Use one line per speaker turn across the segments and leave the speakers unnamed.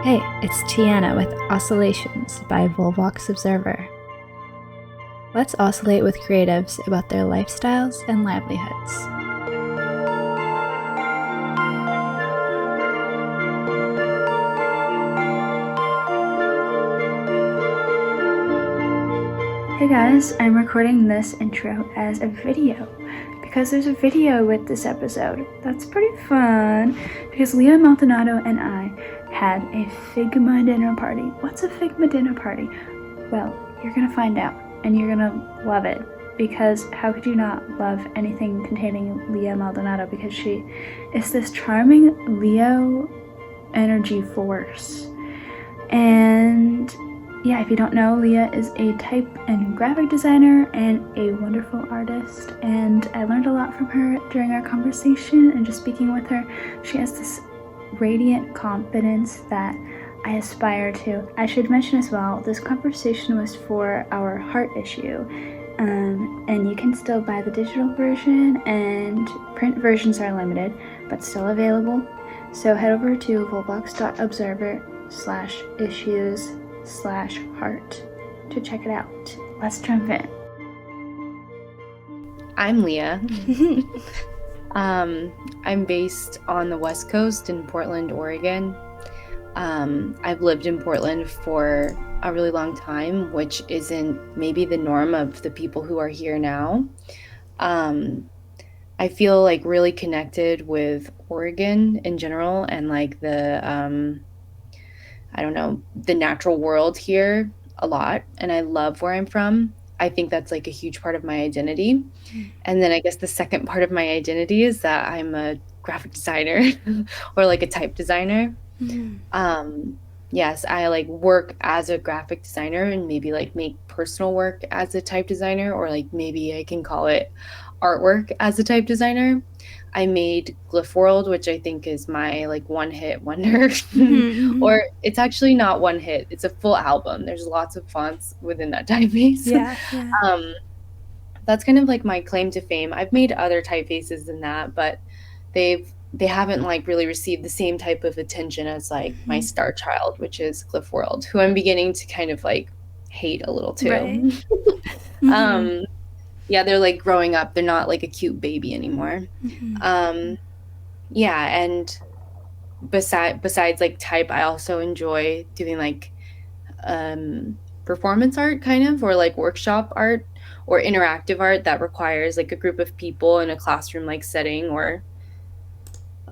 Hey, it's Tiana with Oscillations by Volvox Observer. Let's oscillate with creatives about their lifestyles and livelihoods. Hey guys, I'm recording this intro as a video because there's a video with this episode. That's pretty fun because Leah Maldonado and I had a Figma dinner party. What's a Figma dinner party? Well, you're gonna find out and you're gonna love it because how could you not love anything containing Leah Maldonado, because she is this charming Leo energy force. And yeah, if you don't know, Leah is a type and graphic designer and a wonderful artist, and I learned a lot from her during our conversation and just speaking with her. She has this radiant confidence that I aspire to. I should mention as well, this conversation was for our heart issue, and you can still buy the digital version, and print versions are limited but still available. So head over to volvox.observer/issues/heart to check it out. Let's jump in.
I'm Leah. I'm based on the West Coast in Portland, Oregon. I've lived in Portland for a really long time, which isn't maybe the norm of the people who are here now. I feel like really connected with Oregon in general and like the natural world here a lot. And I love where I'm from. I think that's like a huge part of my identity. And then I guess the second part of my identity is that I'm a graphic designer or like a type designer. Yes, I like work as a graphic designer and maybe like make personal work as a type designer, or like maybe I can call it artwork as a type designer. I made Glyph World, which I think is my like one hit wonder. Or it's actually not one hit, it's a full album. There's lots of fonts within that typeface.
Yeah.
That's kind of like my claim to fame. I've made other typefaces than that, but they haven't like really received the same type of attention as like my star child, which is Glyph World, who I'm beginning to kind of like hate a little too. Right. Yeah, they're like growing up. They're not like a cute baby anymore. Yeah, and besides like type, I also enjoy doing like performance art kind of, or like workshop art or interactive art that requires like a group of people in a classroom like setting, or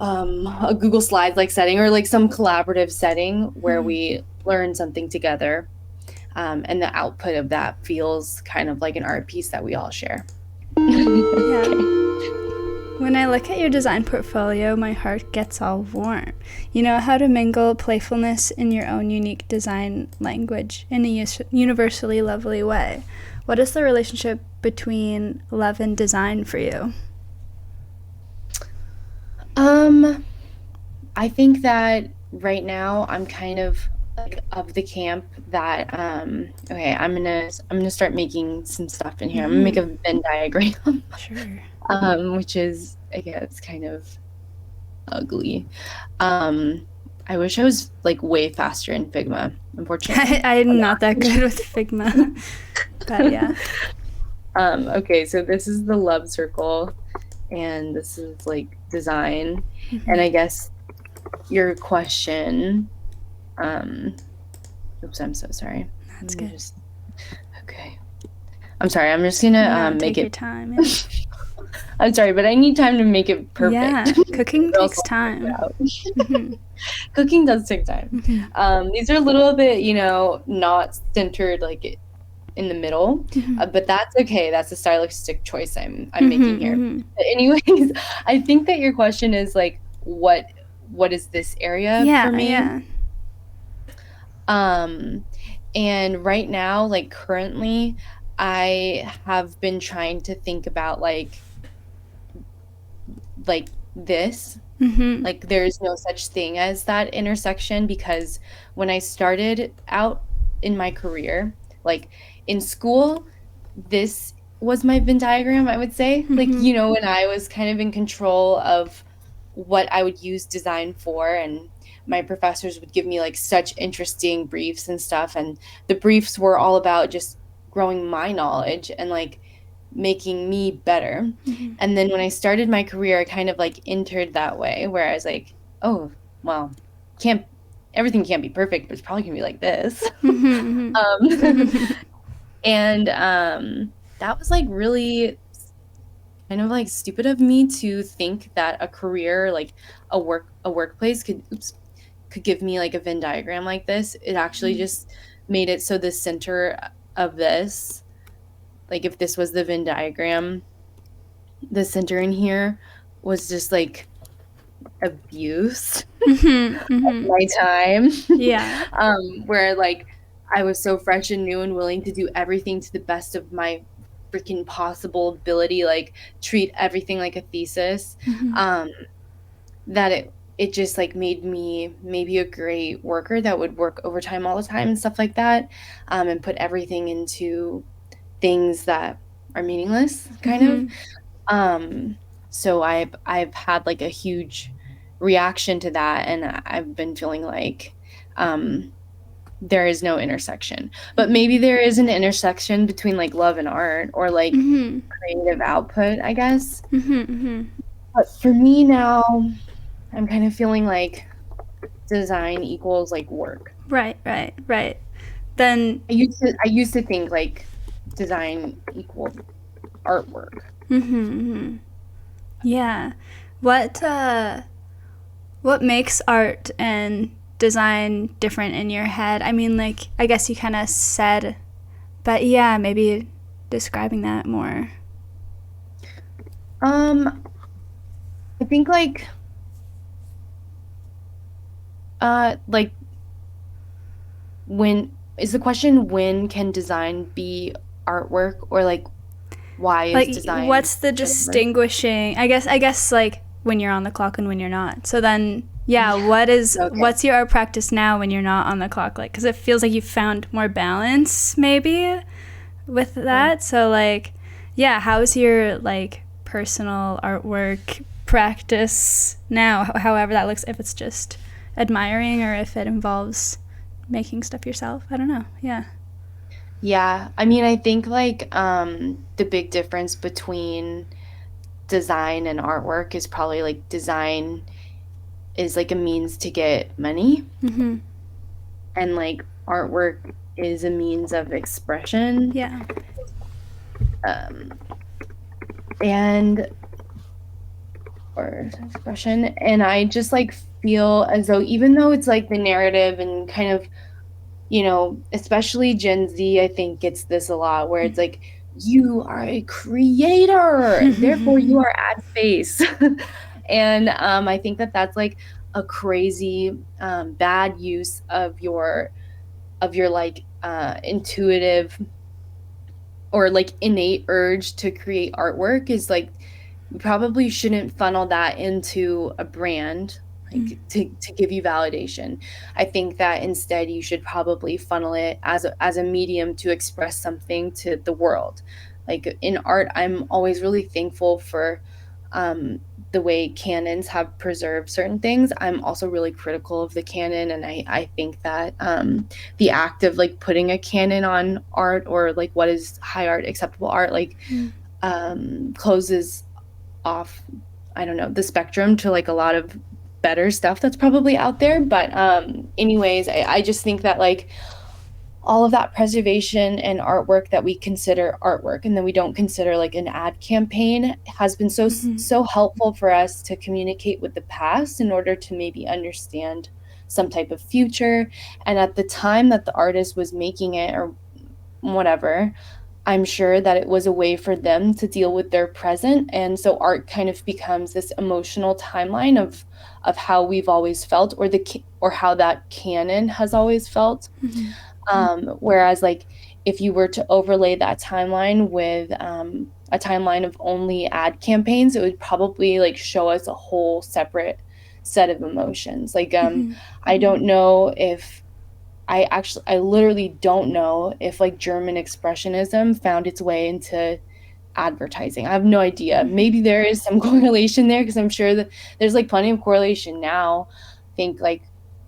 a Google Slides like setting, or like some collaborative setting where we learn something together. And the output of that feels kind of like an art piece that we all share.
Yeah. When I look at your design portfolio, my heart gets all warm. You know how to mingle playfulness in your own unique design language in a universally lovely way. What is the relationship between love and design for you?
I think that right now I'm kind of like of the camp that okay, I'm gonna start making some stuff in here. I'm gonna make a Venn diagram.
Sure.
Which is, I guess, kind of ugly. I wish I was like way faster in Figma, unfortunately.
I'm not that good with Figma. But yeah.
Okay, so this is the love circle and this is like design. And I guess your question, oops, I'm so sorry.
That's good.
Okay. I'm sorry, I'm just gonna make
take your
it
time. Yeah.
I'm sorry, but I need time to make it perfect.
Yeah, cooking takes time.
Cooking does take time. These are a little bit, not centered like in the middle, but that's okay. That's a stylistic choice I'm making here. But anyways, I think that your question is like, what is this area for me?
Yeah.
And right now, like currently, I have been trying to think about like this. Like there's no such thing as that intersection, because when I started out in my career, like in school, this was my Venn diagram, I would say. Like, when I was kind of in control of what I would use design for, and my professors would give me like such interesting briefs and stuff, and the briefs were all about just growing my knowledge and like making me better.
Mm-hmm.
And then when I started my career, I kind of like entered that way where I was like, oh, well, can't everything can't be perfect, but it's probably gonna be like this.
Mm-hmm.
And that was like really kind of like stupid of me to think that a career, like a workplace could give me like a Venn diagram like this. It actually just made it so the center of this, like if this was the Venn diagram, the center in here was just like abused
Mm-hmm.
my time.
Yeah.
Where like I was so fresh and new and willing to do everything to the best of my freaking possible ability, like treat everything like a thesis.
Mm-hmm.
That it just like made me maybe a great worker that would work overtime all the time and stuff like that, and put everything into things that are meaningless, kind of. So I've had like a huge reaction to that, and I've been feeling like there is no intersection. But maybe there is an intersection between like love and art, or like
Mm-hmm.
creative output, I guess.
Mm-hmm.
But for me now, I'm kind of feeling like design equals like work.
Right. Then
I used to think like design equaled artwork.
mm-hmm. Yeah. What what makes art and design different in your head? I mean, like, I guess you kind of said, but yeah, maybe describing that more.
I think like when is the question, when can design be artwork, or like why is
Like,
design
what's the
artwork?
distinguishing? I guess like when you're on the clock and when you're not. So then, yeah,
Okay.
what's your art practice now when you're not on the clock? Like, because it feels like you found more balance maybe with that. So like, yeah, how's your like personal artwork practice now? However that looks, if it's just admiring or if it involves making stuff yourself. I don't know. Yeah.
Yeah, I mean, I think like the big difference between design and artwork is probably like design is like a means to get money,
Mm-hmm.
and like artwork is a means of expression.
Yeah.
Um, and or expression. And I just like feel as though even though it's like the narrative and kind of, especially Gen Z, I think gets this a lot, where it's like, you are a creator, therefore you are ad space. And I think that that's like a crazy bad use of your like intuitive or like innate urge to create artwork. Is like, you probably shouldn't funnel that into a brand, like to give you validation. I think that instead you should probably funnel it as a medium to express something to the world. Like in art, I'm always really thankful for the way canons have preserved certain things. I'm also really critical of the canon, and I think that the act of like putting a canon on art, or like what is high art, acceptable art, like closes off, I don't know, the spectrum to like a lot of better stuff that's probably out there. But anyways, I just think that like all of that preservation and artwork that we consider artwork and then we don't consider like an ad campaign has been so helpful for us to communicate with the past in order to maybe understand some type of future. And at the time that the artist was making it or whatever, I'm sure that it was a way for them to deal with their present. And so art kind of becomes this emotional timeline of how we've always felt, or how that canon has always felt. Whereas like if you were to overlay that timeline with a timeline of only ad campaigns, it would probably like show us a whole separate set of emotions. Like I don't know if I literally don't know if like German expressionism found its way into advertising. I have no idea. Maybe there is some correlation there, because I'm sure that there's like plenty of correlation now. I think like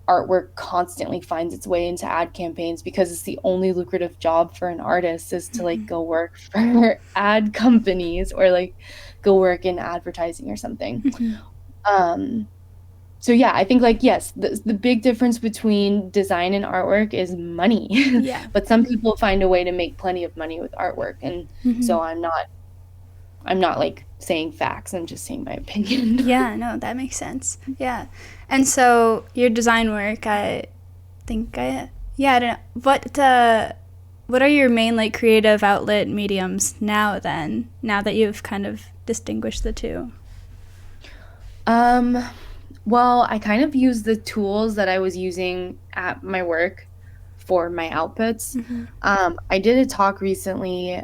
artwork constantly finds its way into ad campaigns because it's the only lucrative job for an artist is to like go work for ad companies or like go work in advertising or something. So yeah, I think like, yes, the big difference between design and artwork is money.
Yeah.
But some people find a way to make plenty of money with artwork. And so I'm not like saying facts, I'm just saying my opinion.
Yeah, no, that makes sense. Yeah. And so your design work, I don't know. What are your main like creative outlet mediums now then, now that you've kind of distinguished the two?
Well, I kind of use the tools that I was using at my work for my outputs. I did a talk recently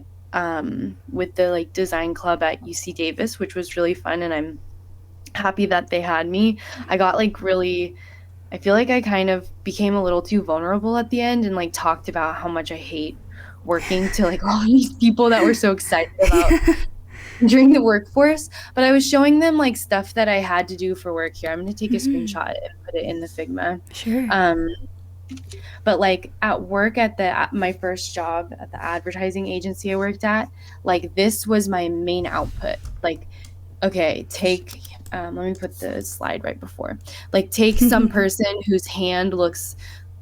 with the like design club at UC Davis, which was really fun, and I'm happy that they had me. I got like really, I feel like I kind of became a little too vulnerable at the end and like talked about how much I hate working to like all these people that were so excited about during the workforce. But I was showing them like stuff that I had to do for work here. I'm going to take a screenshot and put it in the Figma.
Sure.
But like at work at my first job at the advertising agency I worked at, like this was my main output. Like, okay, let me put the slide right before. Like take some person whose hand looks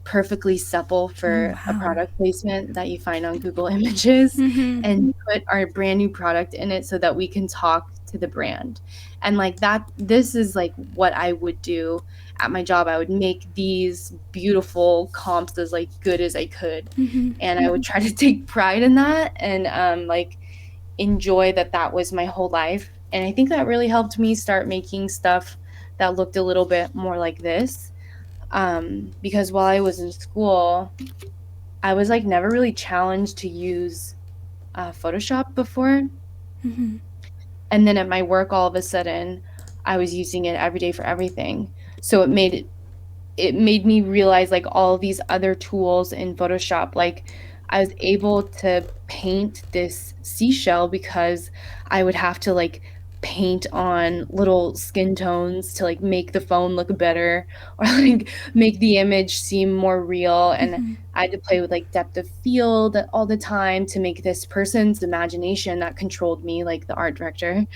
perfectly supple for a product placement that you find on Google Images and put our brand new product in it so that we can talk to the brand. And like this is like what I would do at my job. I would make these beautiful comps as like good as I could. And I would try to take pride in that and like enjoy that was my whole life. And I think that really helped me start making stuff that looked a little bit more like this. Because while I was in school, I was like never really challenged to use Photoshop before. And then at my work, all of a sudden, I was using it every day for everything. So it made me realize like all of these other tools in Photoshop. Like I was able to paint this seashell because I would have to like paint on little skin tones to like make the phone look better or like make the image seem more real. And I had to play with like depth of field all the time to make this person's imagination that controlled me, like the art director.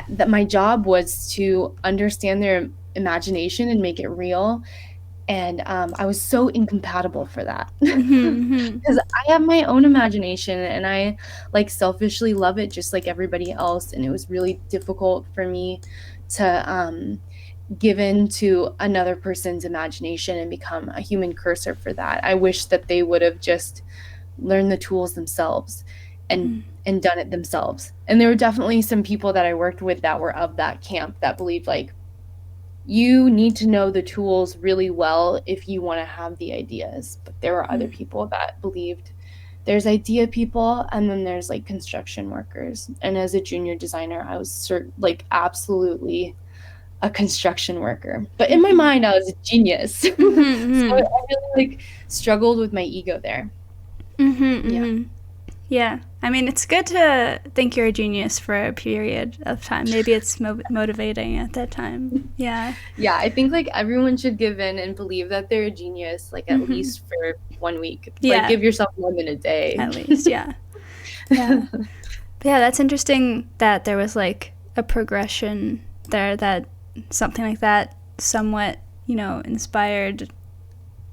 That my job was to understand their imagination and make it real. And I was so incompatible for that because I have my own imagination and I like selfishly love it just like everybody else. And it was really difficult for me to give in to another person's imagination and become a human cursor for that. I wish that they would have just learned the tools themselves and done it themselves. And there were definitely some people that I worked with that were of that camp that believed like, you need to know the tools really well if you want to have the ideas. But there were other people that believed there's idea people and then there's like construction workers. And as a junior designer, I was like absolutely a construction worker. But in my mind, I was a genius. So I really like struggled with my ego there.
Yeah. I mean, it's good to think you're a genius for a period of time. Maybe it's motivating at that time. Yeah.
Yeah, I think like everyone should give in and believe that they're a genius, like at least for 1 week.
Yeah.
Like give yourself more than a day.
At least, yeah. Yeah. Yeah, that's interesting that there was like a progression there, that something like that somewhat, inspired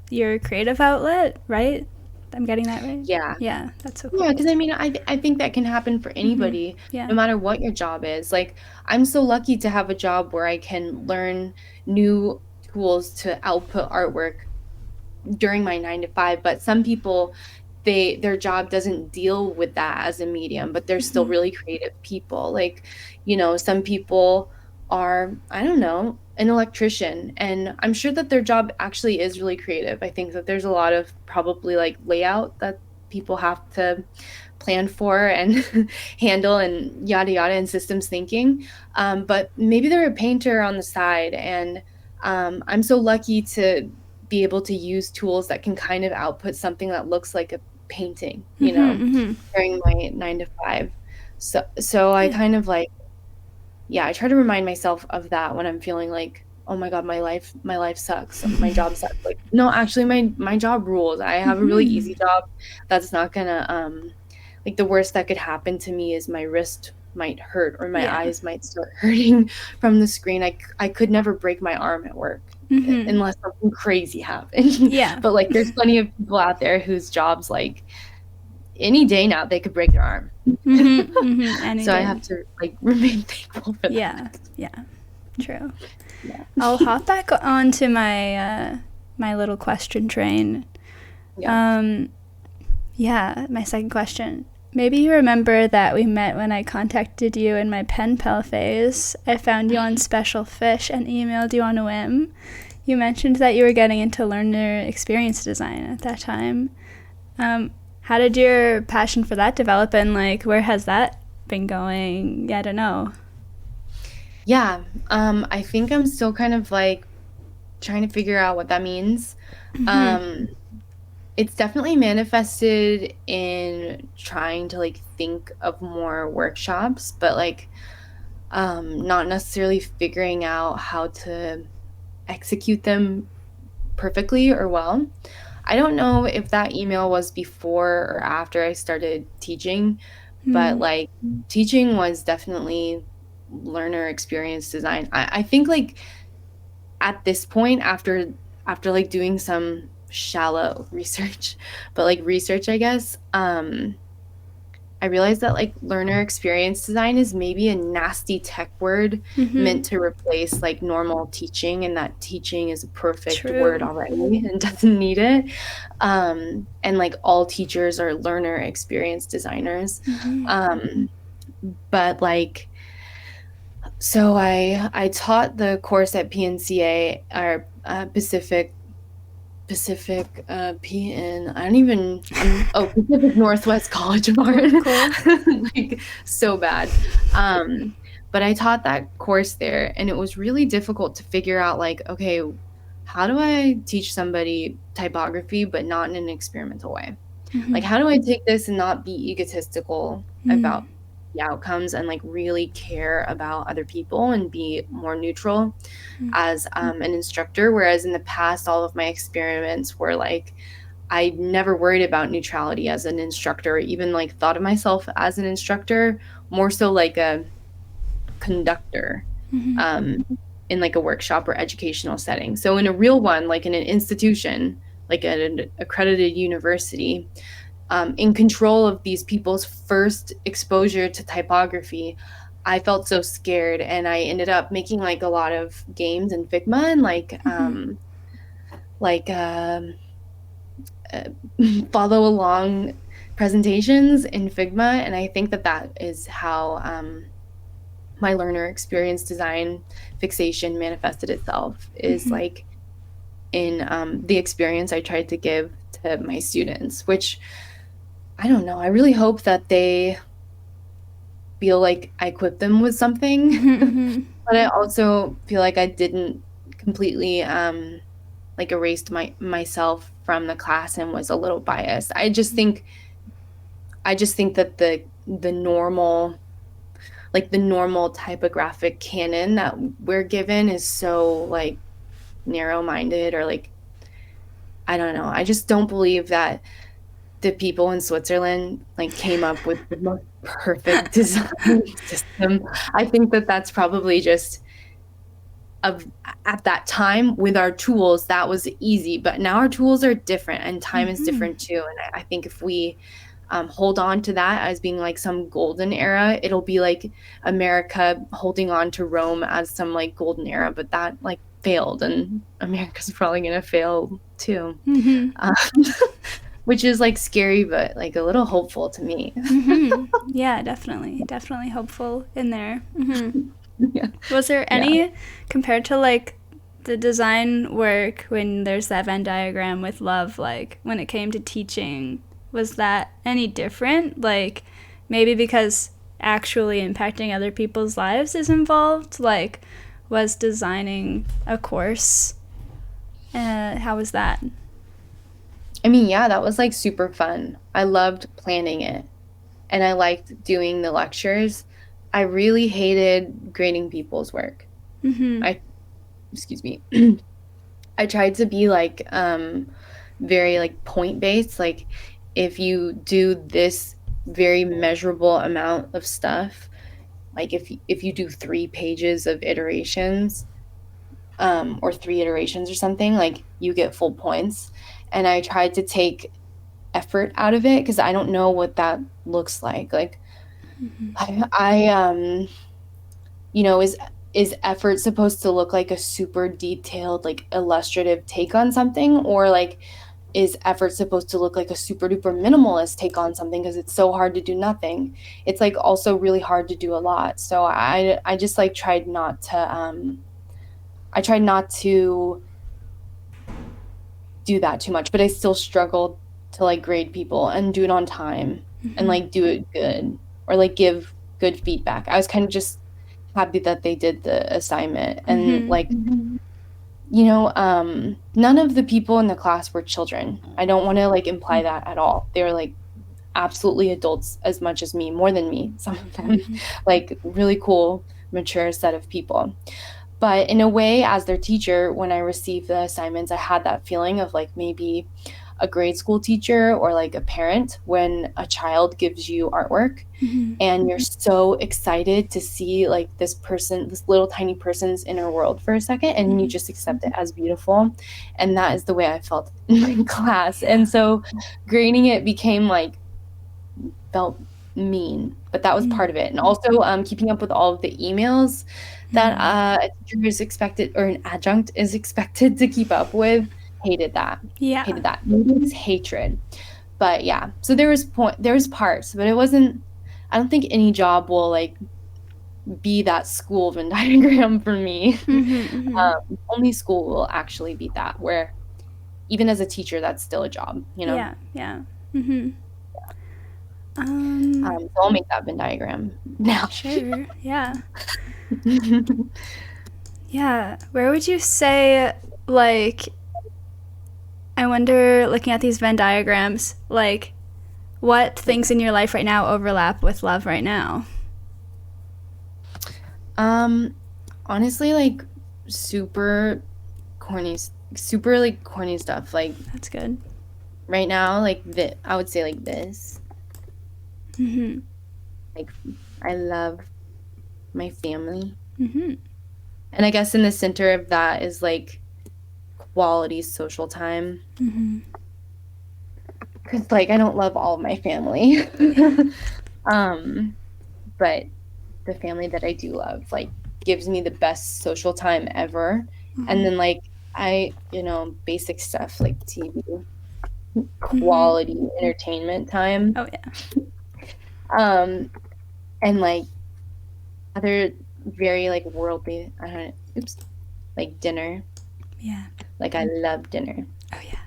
your creative outlet, right? I'm getting that right?
Yeah.
Yeah, that's so cool.
Yeah, because I mean, I think that can happen for anybody, no matter what your job is. Like, I'm so lucky to have a job where I can learn new tools to output artwork during my 9 to 5. But some people, their job doesn't deal with that as a medium, but they're still really creative people. Like, some people are, I don't know, an electrician, and I'm sure that their job actually is really creative. I think that there's a lot of probably like layout that people have to plan for and handle and yada yada and systems thinking, but maybe they're a painter on the side, and I'm so lucky to be able to use tools that can kind of output something that looks like a painting, you know, during my 9 to 5. So I kind of like, yeah, I try to remind myself of that when I'm feeling like, oh my God, my life sucks. My job sucks. Like, no, actually my job rules. I have a really easy job. That's not gonna, like the worst that could happen to me is my wrist might hurt or my eyes might start hurting from the screen. I could never break my arm at work unless something crazy happened. But like there's plenty of people out there whose jobs, like any day now they could break their arm. So I have to like remain thankful for that.
True. I'll hop back onto my my little question train. My second question. Maybe you remember that we met when I contacted you in my pen pal phase. I found you on Special Fish and emailed you on a whim. You mentioned that you were getting into learner experience design at that time. How did your passion for that develop, and like where has that been going? I don't know.
I think I'm still kind of like trying to figure out what that means. It's definitely manifested in trying to like think of more workshops, but like not necessarily figuring out how to execute them perfectly or well. I don't know if that email was before or after I started teaching, but like teaching was definitely learner experience design. I think like at this point, after like doing some shallow research, but like research, I guess, I realized that like learner experience design is maybe a nasty tech word meant to replace like normal teaching, and that teaching is a perfect word already and doesn't need it. And like all teachers are learner experience designers. But like, so I taught the course at PNCA, or Pacific Pacific Northwest College of Art. Like so bad. But I taught that course there, and it was really difficult to figure out like, okay, how do I teach somebody typography but not in an experimental way? Like, how do I take this and not be egotistical about the outcomes, and like really care about other people and be more neutral as an instructor? Whereas in the past, all of my experiments were like, I never worried about neutrality as an instructor, or even like thought of myself as an instructor, more so like a conductor in like a workshop or educational setting. So in a real one, like in an institution, like at an accredited university, in control of these people's first exposure to typography, I felt so scared, and I ended up making like a lot of games in Figma and follow along presentations in Figma. And I think that is how my learner experience design fixation manifested itself, is like in the experience I tried to give to my students, which I don't know. I really hope that they feel like I equipped them with something, but I also feel like I didn't completely like erased myself from the class and was a little biased. I just think that the normal typographic canon that we're given is so like narrow-minded, or like, I don't know. I just don't believe that the people in Switzerland like came up with the most perfect design system. I think that that's probably just at that time with our tools, that was easy, but now our tools are different and time is different too. And I think if we hold on to that as being like some golden era, it'll be like America holding on to Rome as some like golden era, but that like failed, and America's probably gonna fail too. Which is like scary, but like a little hopeful to me.
Yeah, definitely hopeful in there. Was there any, compared to like the design work, when there's that Venn diagram with love, like when it came to teaching, was that any different? Like maybe because actually impacting other people's lives is involved? Like, was designing a course, how was that?
I mean, yeah, that was like super fun. I loved planning it and I liked doing the lectures. I really hated grading people's work.
Mm-hmm.
I, excuse me. I tried to be like very like point based. Like if you do this very measurable amount of stuff, like if you do 3 pages of iterations, or 3 iterations or something, like you get full points. And I tried to take effort out of it because I don't know what that looks like. Like I you know, is effort supposed to look like a super detailed, like illustrative take on something, or like is effort supposed to look like a super duper minimalist take on something because it's so hard to do nothing? It's like also really hard to do a lot. So I just like tried not to I tried not to do that too much, but I still struggled to like grade people and do it on time and like do it good or like give good feedback. I was kind of just happy that they did the assignment and
Mm-hmm.
like you know, none of the people in the class were children. I don't want to like imply that at all. They were like absolutely adults as much as me, more than me, some of them, like really cool, mature set of people. But in a way, as their teacher, when I received the assignments, I had that feeling of like maybe a grade school teacher or like a parent when a child gives you artwork
Mm-hmm.
and you're so excited to see like this person, this little tiny person's inner world for a second, and you just accept it as beautiful. And that is the way I felt in my class. And so grading it became like, felt mean, but that was part of it. And also keeping up with all of the emails that a teacher is expected or an adjunct is expected to keep up with. Hated that.
Yeah.
Hated that. Maybe it's hatred. But yeah, so there was parts, but it wasn't, I don't think any job will like be that school Venn diagram for me. Only school will actually be that, where even as a teacher, that's still a job, you know?
Yeah. Yeah. Mm-hmm.
So I'll make that Venn diagram now.
Sure. Yeah. Yeah. Where would you say, like, I wonder, looking at these Venn diagrams, like, what things in your life right now overlap with love right now?
Honestly, like super corny, super like corny stuff. Like
That's good.
right now, like I would say like this.
Mm-hmm.
Like I love my family.
Mm-hmm.
And I guess in the center of that is like quality social time.
Mm-hmm.
Because like I don't love all of my family. But the family that I do love like gives me the best social time ever. And then like you know, basic stuff like TV, quality entertainment time.
Oh yeah.
And like other very like worldly, I don't know, like dinner.
Yeah.
Like I love dinner.
Oh yeah.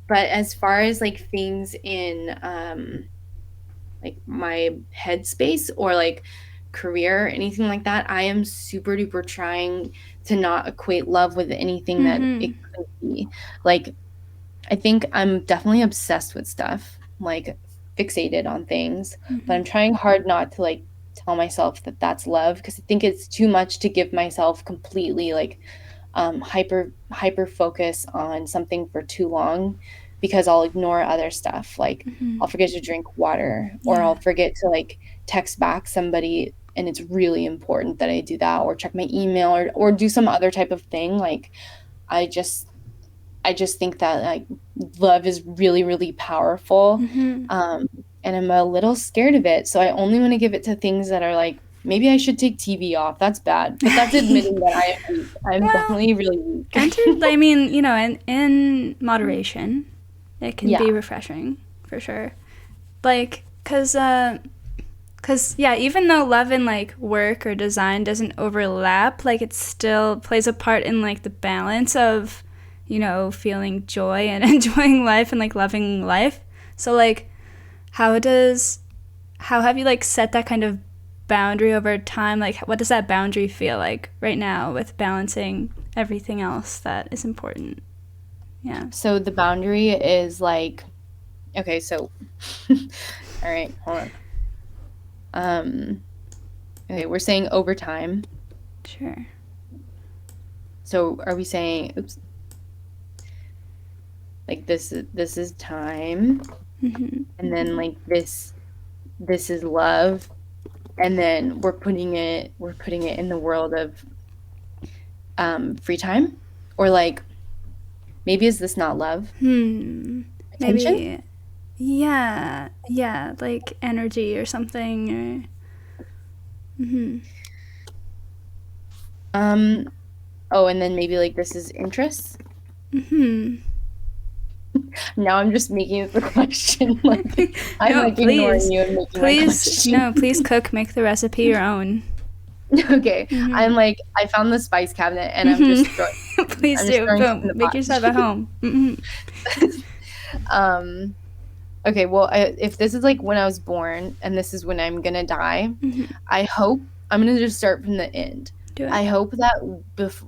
But as far as like things in like my headspace or like career or anything like that, I am super duper trying to not equate love with anything that it could be. Like I think I'm definitely obsessed with stuff, like fixated on things, but I'm trying hard not to like tell myself that that's love because I think it's too much to give myself completely like hyper focus on something for too long because I'll ignore other stuff. Like I'll forget to drink water or I'll forget to like text back somebody and it's really important that I do that or check my email or do some other type of thing. Like I just think that like love is really, really powerful. And I'm a little scared of it. So I only want to give it to things that are like, maybe I should take TV off. That's bad. But that's admitting that I am weak. I'm definitely really weak.
I mean, you know, in moderation, it can be refreshing for sure. Like, cause yeah, even though love and like work or design doesn't overlap, like it still plays a part in like the balance of, you know, feeling joy and enjoying life and like loving life. So like, how have you like set that kind of boundary over time? Like what does that boundary feel like right now with balancing everything else that is important? Yeah.
So the boundary is like, okay, so, all right, hold on. Okay, we're saying over time.
Sure.
So are we saying, oops, like this is time,
Mm-hmm.
and then like this is love, and then we're putting it in the world of free time, or like maybe is this not love? Attention?
Maybe, yeah, yeah, like energy or something, or,
Oh, and then maybe like this is interest.
mm-hmm.
Now I'm just making it the question. Like I'm
No,
like ignoring
please,
you and making my
please,
question.
no, please cook, make the recipe your own.
Okay,
Mm-hmm.
I'm like I found the spice cabinet and
Mm-hmm. Please
I'm just
do,
throwing stuff in
boom,
the
make
pot.
yourself at home. Mm-hmm.
um, okay, well, if this is like when I was born and this is when I'm gonna die,
Mm-hmm.
I hope I'm gonna just start from the end.
Do it.
I hope that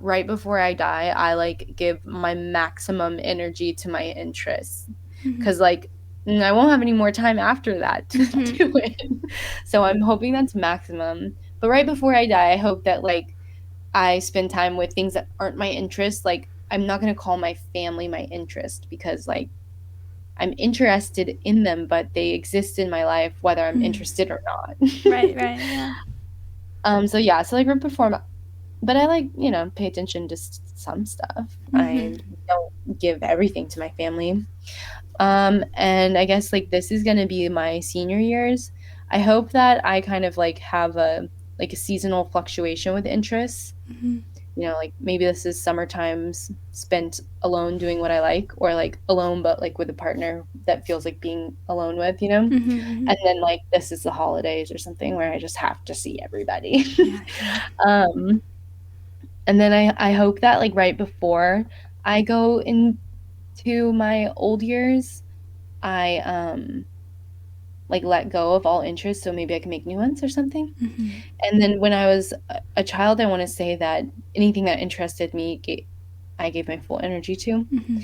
right before I die, I like give my maximum energy to my interests,
Mm-hmm.
because like I won't have any more time after that to
Mm-hmm.
do it. So I'm hoping that's maximum. But right before I die, I hope that like I spend time with things that aren't my interest. Like I'm not gonna call my family my interest, because like I'm interested in them, but they exist in my life whether I'm interested or not.
Right, right, yeah.
So yeah, so like right before but I like, pay attention to some stuff. I
Mm-hmm.
don't give everything to my family. And I guess like this is gonna be my senior years. I hope that I kind of like have a seasonal fluctuation with interests.
Mm-hmm.
Like maybe this is summer times spent alone doing what I like, or like alone but like with a partner that feels like being alone with.
Mm-hmm.
And then like this is the holidays or something where I just have to see everybody.
Yeah, yeah.
um and then I hope that like right before I go into my old years, I like let go of all interest, so maybe I can make new ones or something.
Mm-hmm.
And then when I was a child, I want to say that anything that interested me, I gave my full energy to.
Mm-hmm.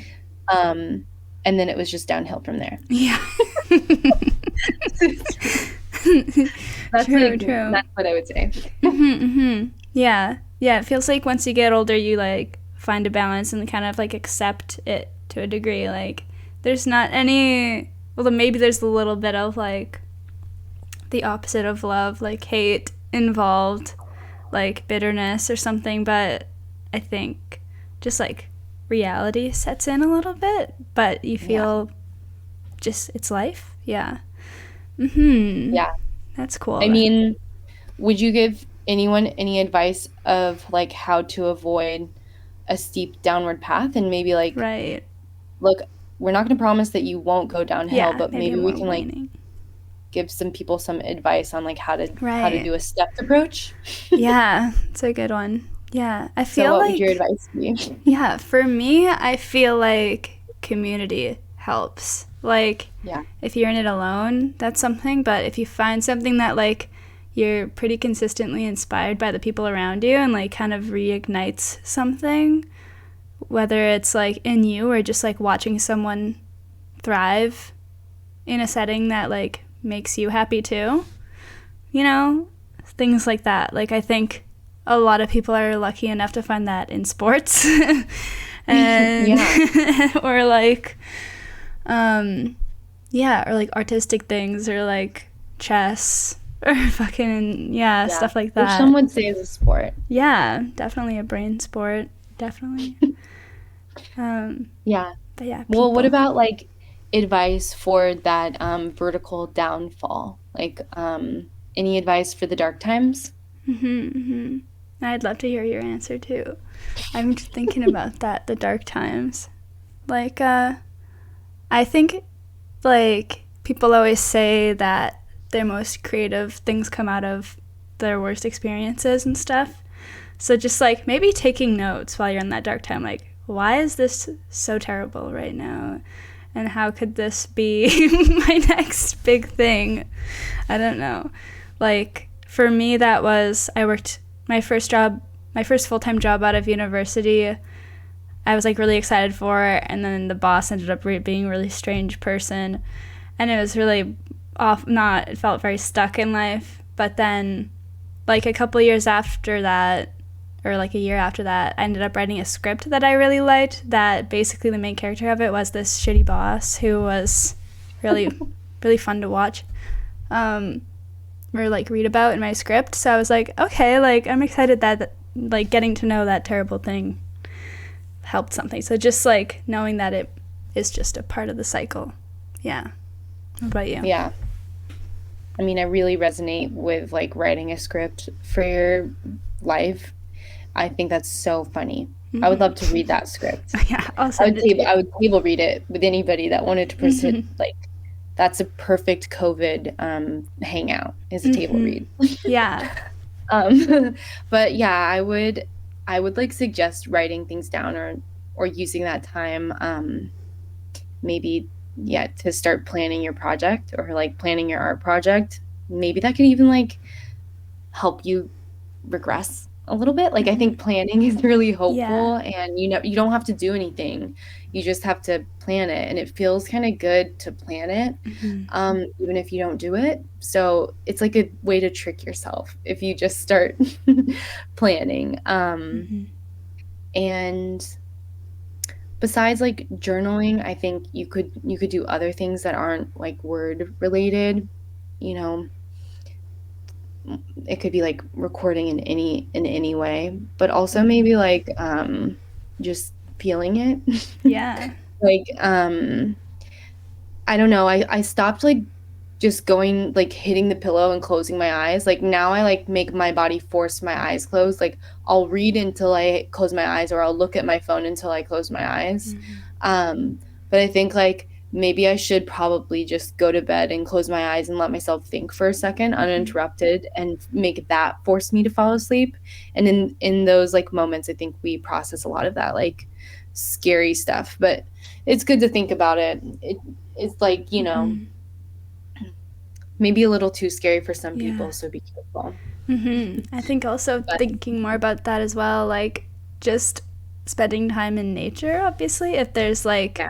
Um, and then it was just downhill from there.
Yeah.
That's
True,
like
true.
that's what I would say.
Mm-hmm, mm-hmm. Yeah. Yeah, it feels like once you get older, you, like, find a balance and kind of, like, accept it to a degree. Like, there's not any... Well, maybe there's a little bit of, like, the opposite of love, like hate involved, like bitterness or something, but I think just, like, reality sets in a little bit, but you feel just it's life. Yeah. Mm-hmm.
Yeah.
That's cool.
I mean, would you give anyone any advice of like how to avoid a steep downward path, and maybe like,
right.
look, we're not going to promise that you won't go downhill,
Yeah,
but maybe we
more
can like
waning.
give some people some advice on like how to
Right.
do a stepped approach.
Yeah, it's a good one. Yeah, I
So
feel
what
like
would your advice be?
yeah, for me, I feel like community helps. Like,
Yeah.
if you're in it alone, that's something, but if you find something that, like, you're pretty consistently inspired by the people around you and, like, kind of reignites something, whether it's, like, in you or just, like, watching someone thrive in a setting that, like, makes you happy too, things like that. Like, I think a lot of people are lucky enough to find that in sports. And or like or like artistic things, or like chess, or fucking stuff like that.
Which some would say is a sport.
Yeah, definitely a brain sport. Definitely.
Yeah.
But yeah.
Well, what about like advice for that vertical downfall? Like any advice for the dark times?
I'd love to hear your answer too. I'm just thinking about that, the dark times. Like, I think, like, people always say that their most creative things come out of their worst experiences and stuff. So just, like, maybe taking notes while you're in that dark time. Like, why is this so terrible right now? And how could this be my next big thing? I don't know. Like, for me, that was, I worked my first full-time job out of university. I was like really excited for, and then the boss ended up being a really strange person, and it was really off. Not it felt very stuck in life. But then, like a couple years after that, or like a year after that, I ended up writing a script that I really liked. That basically the main character of it was this shitty boss who was really really fun to watch. Or like read about in my script. So I was like, okay, like I'm excited that like getting to know that terrible thing helped something. So just like knowing that it is just a part of the cycle. Yeah. What about you?
Yeah. I mean, I really resonate with like writing a script for your life. I think that's so funny. I would love to read that script.
Yeah, I'll send it to you.
I would table read it with anybody that wanted to pursue like that's a perfect COVID hangout is a table read.
Yeah.
But yeah, I would like suggest writing things down or using that time maybe yeah to start planning your project or like planning your art project. Maybe that could even like help you regress a little bit. Like I think planning is really hopeful and you know you don't have to do anything. You just have to plan it and it feels kind of good to plan it even if you don't do it. So it's like a way to trick yourself if you just start planning. And besides like journaling, I think you could do other things that aren't like word related, you know. It could be like recording in any way, but also maybe like just feeling it.
Yeah.
Like I don't know, I stopped like just going like hitting the pillow and closing my eyes. Like now I like make my body force my eyes closed. Like I'll read until I close my eyes or I'll look at my phone until I close my eyes. But I think like maybe I should probably just go to bed and close my eyes and let myself think for a second uninterrupted and make that force me to fall asleep. And in those like moments I think we process a lot of that like scary stuff. But it's good to think about it. It's like, you know, maybe a little too scary for some people, so be careful.
I think also thinking more about that as well, like just spending time in nature, obviously, if there's like,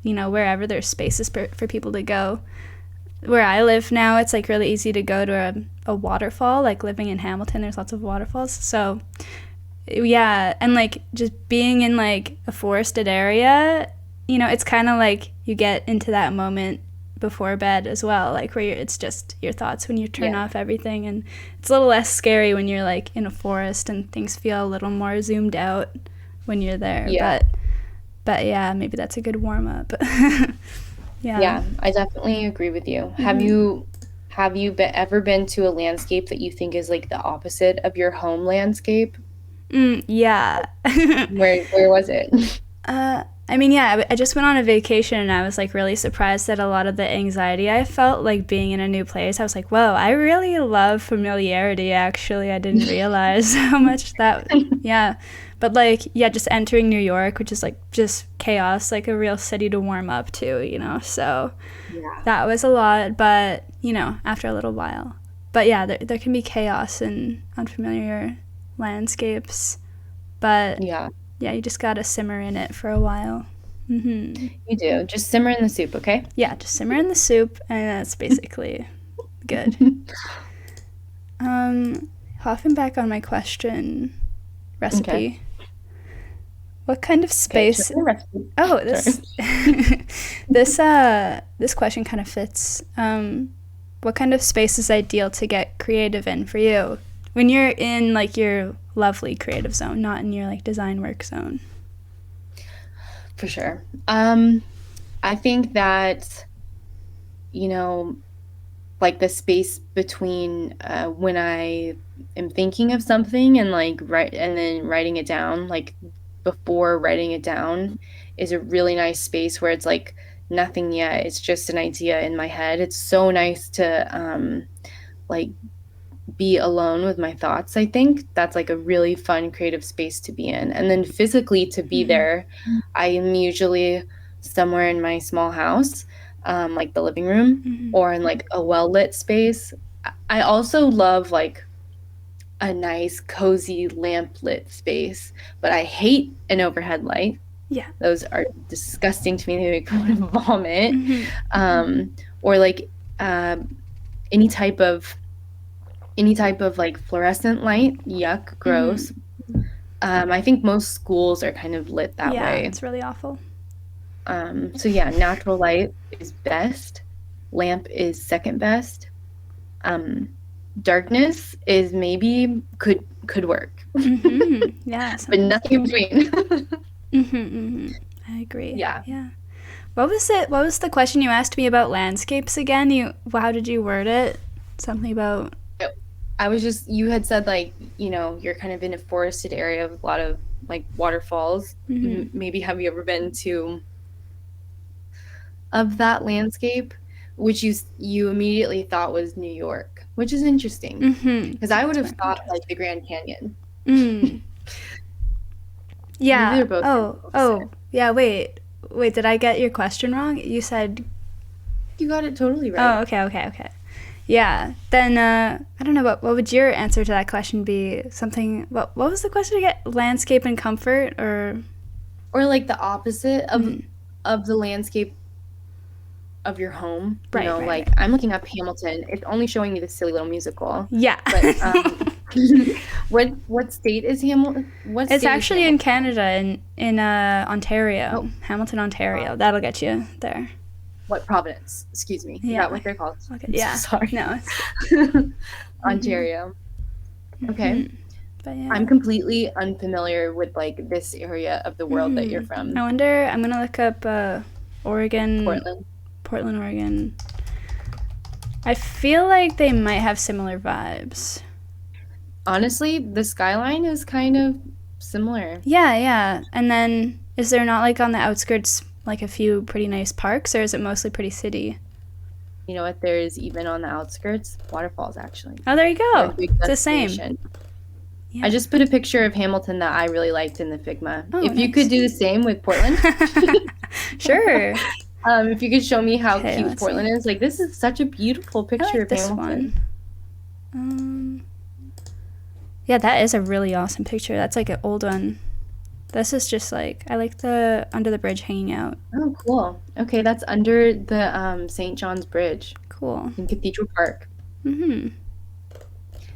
you know, wherever there's spaces for people to go. Where I live now, it's like really easy to go to a waterfall, like living in Hamilton, there's lots of waterfalls. So yeah, and like just being in like a forested area, you know, it's kind of like you get into that moment before bed as well, like where it's just your thoughts when you turn off everything, and it's a little less scary when you're like in a forest and things feel a little more zoomed out when you're there. But yeah, maybe that's a good warm-up.
Yeah, I definitely agree with you. Have you ever been to a landscape that you think is like the opposite of your home landscape?
Yeah.
Where was it?
I mean, yeah, I just went on a vacation and I was like really surprised at a lot of the anxiety I felt like being in a new place. I was like, whoa, I really love familiarity, actually. I didn't realize how much that, yeah. But like, yeah, just entering New York, which is like just chaos, like a real city to warm up to, you know? So that was a lot, but, you know, after a little while. But yeah, there can be chaos in unfamiliar landscapes. But yeah, you just gotta simmer in it for a while.
You do. Just simmer in the soup, okay?
Yeah, just simmer in the soup, and that's basically good. Hopping back on my question recipe. Okay. What kind of space? Oh, this question kind of fits. What kind of space is ideal to get creative in for you when you're in like your lovely creative zone, not in your like design work zone?
For sure. I think that, you know, like the space between when I am thinking of something and like and then writing it down, like before writing it down, is a really nice space where it's like nothing yet. It's just an idea in my head. It's so nice to like be alone with my thoughts. I think that's like a really fun creative space to be in. And then physically to be there, I am usually somewhere in my small house, like the living room or in like a well-lit space. I also love like a nice cozy lamp lit space, but I hate an overhead light.
Yeah.
Those are disgusting to me. They make me want to vomit.
Mm-hmm.
Or like any type of like fluorescent light. Yuck,
Mm-hmm.
gross. I think most schools are kind of lit that
Yeah,
way.
it's really awful.
So yeah, natural light is best. Lamp is second best. Darkness is maybe could work,
Mm-hmm. Yeah,
but
sometimes.
nothing in between.
Mm-hmm, mm-hmm. I agree.
Yeah.
Yeah. What was it? What was the question you asked me about landscapes again? How did you word it? Something about.
I was just, you had said like, you're kind of in a forested area with a lot of like waterfalls.
Mm-hmm.
Maybe have you ever been to of that landscape, which you immediately thought was New York, which is interesting
Mm-hmm.
because I would
That's
have
very
thought like
interesting.
the Grand Canyon.
Mm.
Maybe
Yeah.
they're both kind
Oh.
of
Oh.
opposite.
Yeah. Wait. Wait. Did I get your question wrong? You said.
You got it totally
Oh.
right.
Okay. Okay. Okay. Yeah. Then I don't know. What would your answer to that question be? Something. What was the question again? Landscape and comfort, or.
Or like the opposite
Mm.
of the landscape of your home.
Right. Right.
Like
Right.
I'm looking up Hamilton. It's only showing me the silly little musical.
Yeah.
But what state is Hamilton? What
It's
state is
actually in
Hamilton?
Canada, in
Oh,
Ontario, Hamilton, Ontario. That'll get you there.
what Providence? Excuse me. Is
Yeah.
that what they're called?
Okay.
I'm so
Yeah.
sorry.
No, it's good. Mm-hmm.
Ontario. Okay.
But yeah.
I'm completely unfamiliar with like this area of the world that you're
I
from.
wonder. I'm gonna look up Oregon,
Portland.
Portland, Oregon. I feel like they might have similar vibes.
Honestly, the skyline is kind of similar.
Yeah, yeah. And then, is there not like on the outskirts like a few pretty nice parks, or is it mostly pretty city?
You know what? There's even on the outskirts waterfalls actually.
Oh, there you
They're a
go.
big
It's the same.
destination.
Yeah.
I just put a picture of Hamilton that I really liked in the Figma.
Oh,
If you
nice.
could do the same with Portland,
Sure.
if you could show me how
Okay,
cute
let's
Portland is, like this is such a beautiful
I
picture
like
of
this
Hamilton.
one. Yeah, that is a really awesome picture. That's like an old one. This is just like, I like the under the bridge hanging out.
Oh, cool. Okay, that's under the St. John's Bridge
Cool.
in Cathedral Park.
Mm-hmm.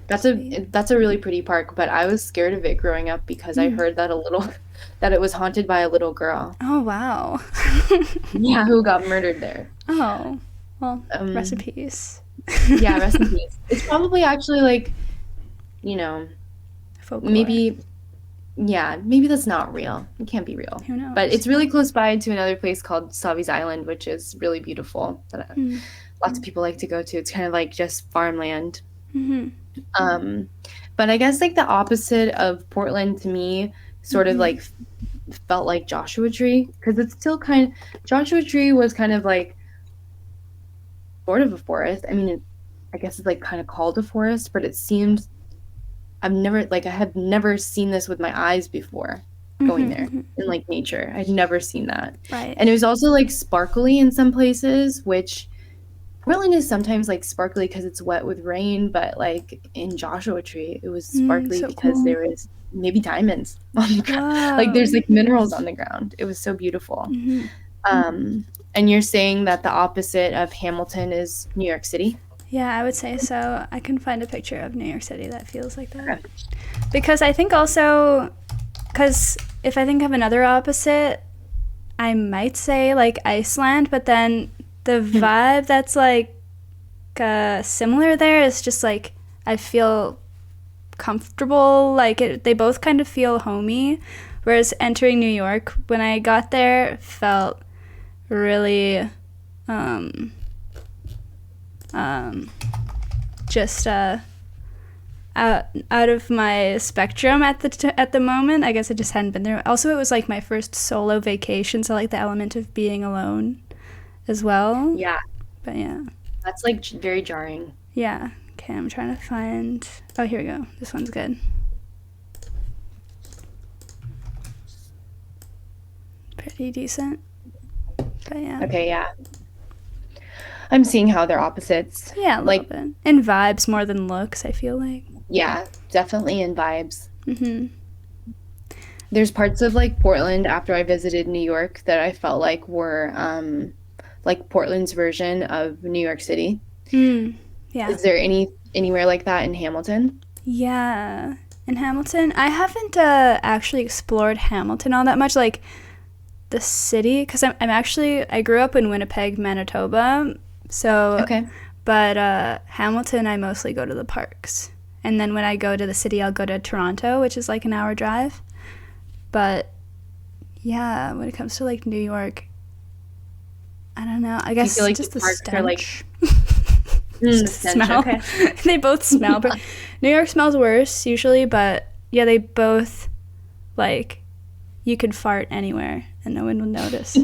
That's a really pretty park, but I was scared of it growing up because I heard that that it was haunted by a little girl.
Oh, wow.
Yeah, who got murdered there.
Oh, well,
Um,
recipes.
yeah, rest in peace. It's probably actually like,
Folklore.
maybe that's not real. It can't be real.
Who knows?
But it's really close by to another place called Savi's Island, which is really beautiful. That lots of people like to go to. It's kind of like just farmland.
Mm-hmm.
But I guess like the opposite of Portland to me sort of like felt like Joshua Tree, because it's still Joshua Tree was kind of like sort of a forest. I mean, I guess it's like kind of called a forest, but it seemed I have never seen this with my eyes before going there in like nature. I'd never seen that.
Right.
And it was also like sparkly in some places, which Portland is sometimes like sparkly because it's wet with rain, but like in Joshua Tree, it was sparkly
so
because
cool.
there was maybe diamonds on the ground.
Wow.
Like there's like minerals on the ground. It was so beautiful. And you're saying that the opposite of Hamilton is New York City?
Yeah, I would say so. I can find a picture of New York City that feels like that.
Okay.
Because I think also, because if I think of another opposite, I might say like Iceland, but then the vibe that's like similar there is just like I feel comfortable. Like they both kind of feel homey. Whereas entering New York, when I got there, felt really just out of my spectrum at the moment. I guess I just hadn't been there. Also, it was like my first solo vacation, so like the element of being alone as well.
Yeah.
But yeah.
That's like very jarring.
Yeah. Okay, I'm trying to find. Oh, here we go. This one's good. Pretty decent. But yeah.
Okay, yeah. I'm seeing how they're opposites.
Yeah, a little bit. And vibes more than looks, I feel like.
Yeah, definitely in vibes. There's parts of like Portland after I visited New York that I felt like were like Portland's version of New York City.
Yeah.
Is there anywhere like that in Hamilton?
Yeah. In Hamilton, I haven't actually explored Hamilton all that much, like the city, because I grew up in Winnipeg, Manitoba, so,
Okay.
but Hamilton, I mostly go to the parks. And then when I go to the city, I'll go to Toronto, which is like an hour drive. But yeah, when it comes to like New York, I don't know. I
Do you
guess
feel like
just
the
the
parks are like
stench.
the
The
stench?
smell.
Okay.
They both smell, but New York smells worse usually, but yeah, they both, like, you could fart anywhere and no one will notice.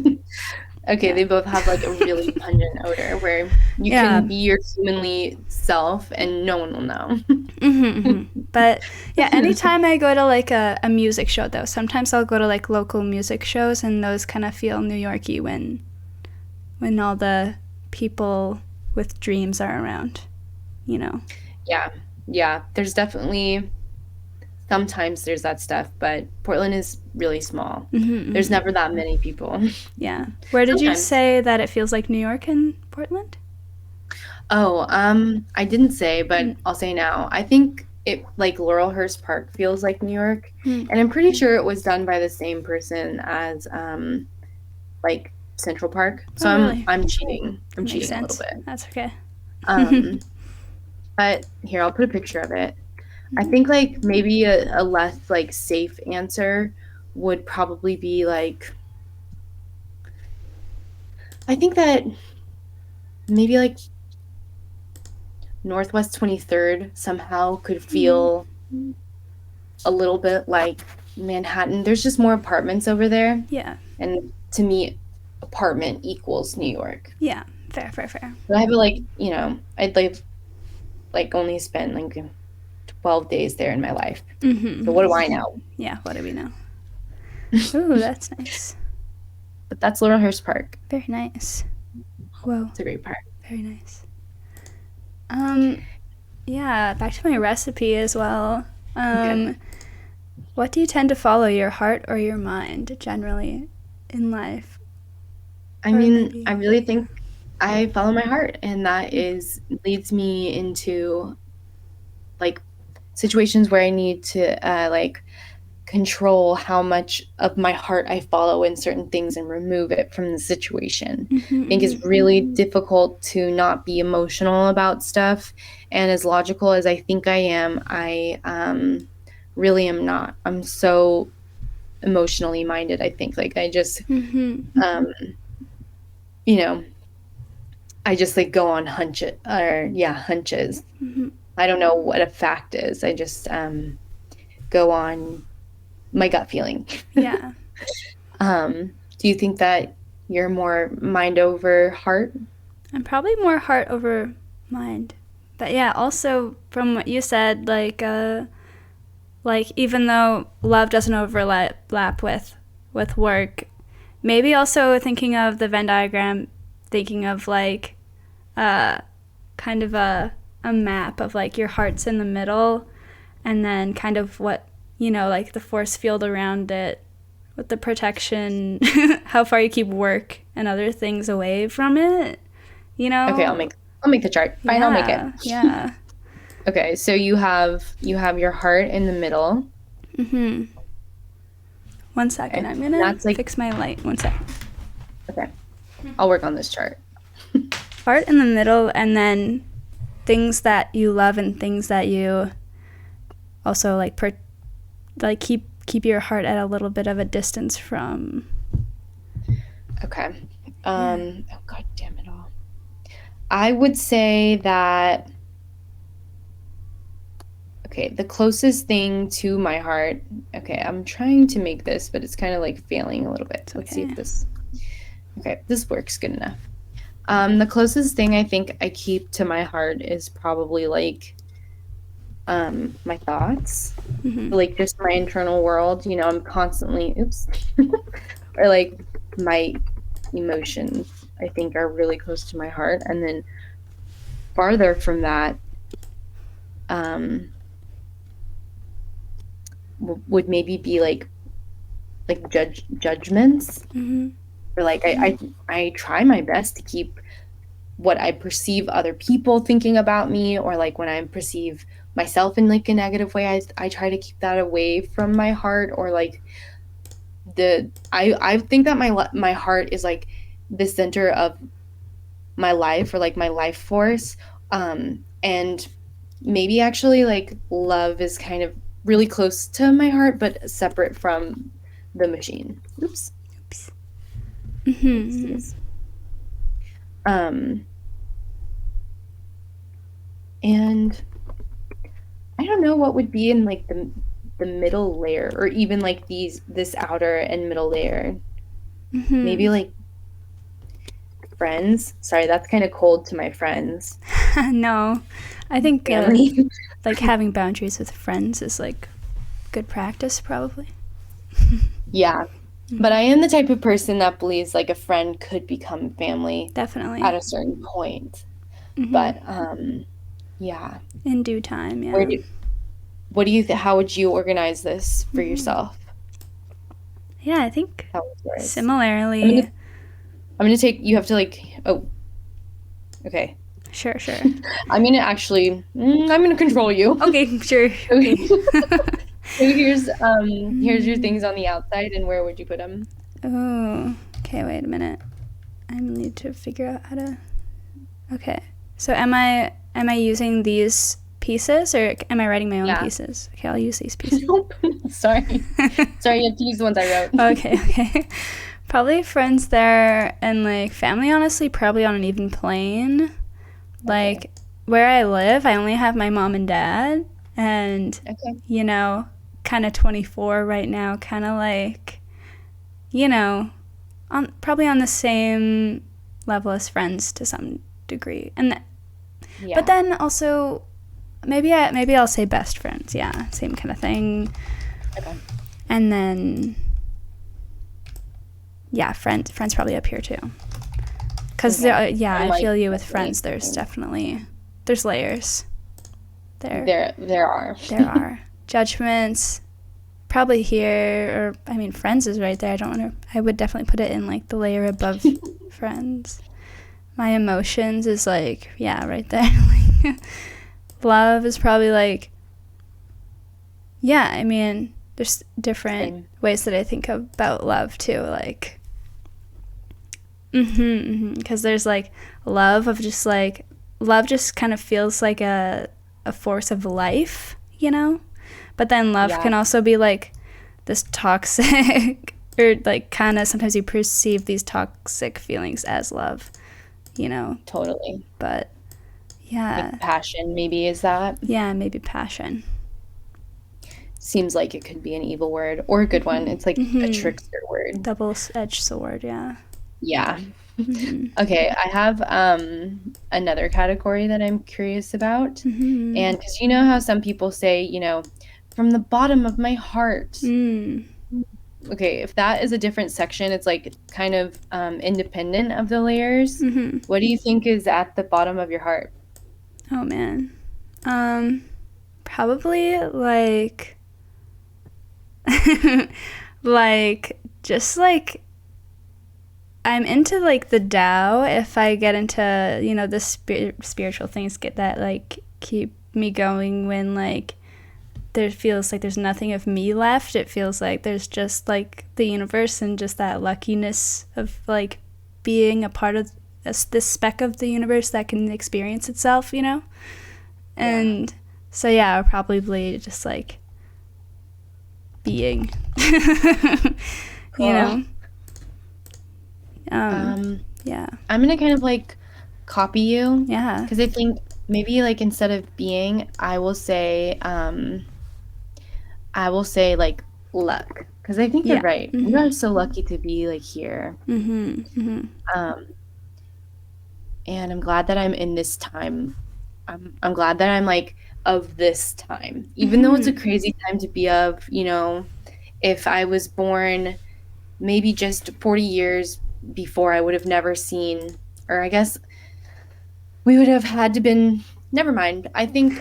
Okay,
Yeah.
they both have like a really pungent odor where you
Yeah.
can be your humanly self and no one will know.
But yeah, anytime I go to like a music show though, sometimes I'll go to like local music shows and those kind of feel New Yorky when all the people with dreams are around, you know.
Yeah. Yeah, there's definitely sometimes there's that stuff, but Portland is really small. There's never that many people.
Yeah. Where did you
Sometimes.
say that it feels like New York in Portland?
Oh, I didn't say, but I'll say now. I think it like Laurelhurst Park feels like New York, and I'm pretty sure it was done by the same person as like Central Park. So
Oh, really?
I'm cheating. I'm
Makes
cheating a little
sense.
bit.
That's okay.
Um, but here, I'll put a picture of it. I think like maybe a less like safe answer would probably be like I think that maybe like Northwest 23rd somehow could feel a little bit like Manhattan. There's just more apartments over there.
Yeah.
And to me, apartment equals New York.
Yeah. Fair, fair, fair.
But I feel like, I'd like only spend like 12 days there in my life. So what do I know?
Yeah, what do we know? Ooh, that's nice.
But that's Laurelhurst Park.
Very nice. Whoa,
It's a great park.
very nice. Yeah, back to my recipe as well. What do you tend to follow, your heart or your mind, generally, in life?
I mean, I really think I follow my heart, and that leads me into like situations where I need to like control how much of my heart I follow in certain things and remove it from the situation. I think it's really difficult to not be emotional about stuff, and as logical as I think I am, I really am not. I'm so emotionally minded. I think like I just you know I just like go on hunches. I don't know what a fact is. I just go on my gut feeling.
Yeah.
Do you think that you're more mind over heart?
I'm probably more heart over mind. But yeah, also from what you said, like even though love doesn't overlap with work, maybe also thinking of the Venn diagram, thinking of like kind of a map of like your heart's in the middle and then kind of what, like the force field around it with the protection, how far you keep work and other things away from it,
Okay, I'll make the chart. Fine,
yeah,
I'll make it.
Yeah.
Okay, so you have your heart in the middle.
1 second.
Okay.
I'm gonna
That's like
fix my light. 1 second.
okay. I'll work on this chart.
Heart in the middle, and then things that you love and things that you also like keep your heart at a little bit of a distance from.
Okay. Oh god damn it all. I would say that okay, the closest thing to my heart. Okay, I'm trying to make this, but it's kind of like failing a little bit. Let's see if this. Okay, this works good enough. The closest thing I think I keep to my heart is probably like my thoughts, like just my internal world. I'm constantly or like my emotions I think are really close to my heart, and then farther from that would maybe be like like judgments,
Mm-hmm.
or like I try my best to keep what I perceive other people thinking about me, or like when I perceive myself in like a negative way, I try to keep that away from my heart, or like I think that my heart is like the center of my life, or like my life force. And maybe actually like love is kind of really close to my heart, but separate from the machine. Oops.
Mm-hmm.
Oopsies. Um, and I don't know what would be in like the middle layer, or even like this outer and middle layer.
Mm-hmm.
Maybe like friends. Sorry, that's kind of cold to my friends.
No, I think
Family.
like having boundaries with friends is like good practice, probably.
Yeah. But I am the type of person that believes like a friend could become family
Definitely.
at a certain point.
Mm-hmm.
But yeah.
In due time,
Where
yeah.
do what do you how would you organize this for
Mm-hmm.
yourself?
Yeah, I think
How was yours? I'm gonna
similarly.
I'm gonna take you have to like oh okay.
Sure, sure.
I'm gonna control you.
Okay, sure.
Okay.
Okay.
So here's your things on the outside, and where would you put them?
Oh, okay, wait a minute. I need to figure out how to. Okay. So am I using these pieces or am I writing my own
Yeah.
pieces? Okay, I'll use these pieces.
Nope. Sorry. Sorry, you have to use the ones I wrote.
Okay, okay. Probably friends there and like family, honestly, probably on an even plane. Like
Okay.
where I live, I only have my mom and dad and
Okay.
kind of 24 right now, kind of like you know, on probably on the same level as friends to some degree.
Yeah.
But then also maybe I'll say best friends. Yeah, same kind of thing.
Okay.
And then yeah, friends probably up here too. Cuz
Okay.
yeah,
I'm
I
like
feel you with
definitely
friends there's layers.
there are.
There are judgments probably here, or I mean friends is right there. I would definitely put it in like the layer above friends. My emotions is like yeah, right there. Love is probably like yeah, I mean there's different
Same.
ways that I think about love too, like because there's like love just kind of feels like a force of life, but then love
Yeah,
can also be like this toxic or like kind of sometimes you perceive these toxic feelings as love,
totally.
but yeah,
Like passion maybe is that.
yeah, maybe passion.
Seems like it could be an evil word or a good one. It's like a trickster word.
Double-edged sword, yeah.
Yeah. Okay, I have another category that I'm curious about. And because you know how some people say, from the bottom of my heart. Okay, if that is a different section, it's like kind of independent of the layers. What do you think is at the bottom of your heart?
Oh man. Probably like like just like I'm into like the Tao. If I get into the spiritual things that like keep me going when like there feels like there's nothing of me left. It feels like there's just like the universe and just that luckiness of like being a part of this speck of the universe that can experience itself, and so yeah, I'll probably just like being
Cool.
Yeah.
I'm gonna kind of like copy you.
Yeah.
Because I think maybe like instead of being, I will say like luck. Because I think you're
Yeah.
right. We are so lucky to be like here. Um, and I'm glad that I'm in this time. I'm glad that I'm like of this time. Even though it's a crazy time to be of, if I was born maybe just 40 years before, I would have never seen, or I guess we would have had to been never mind. I think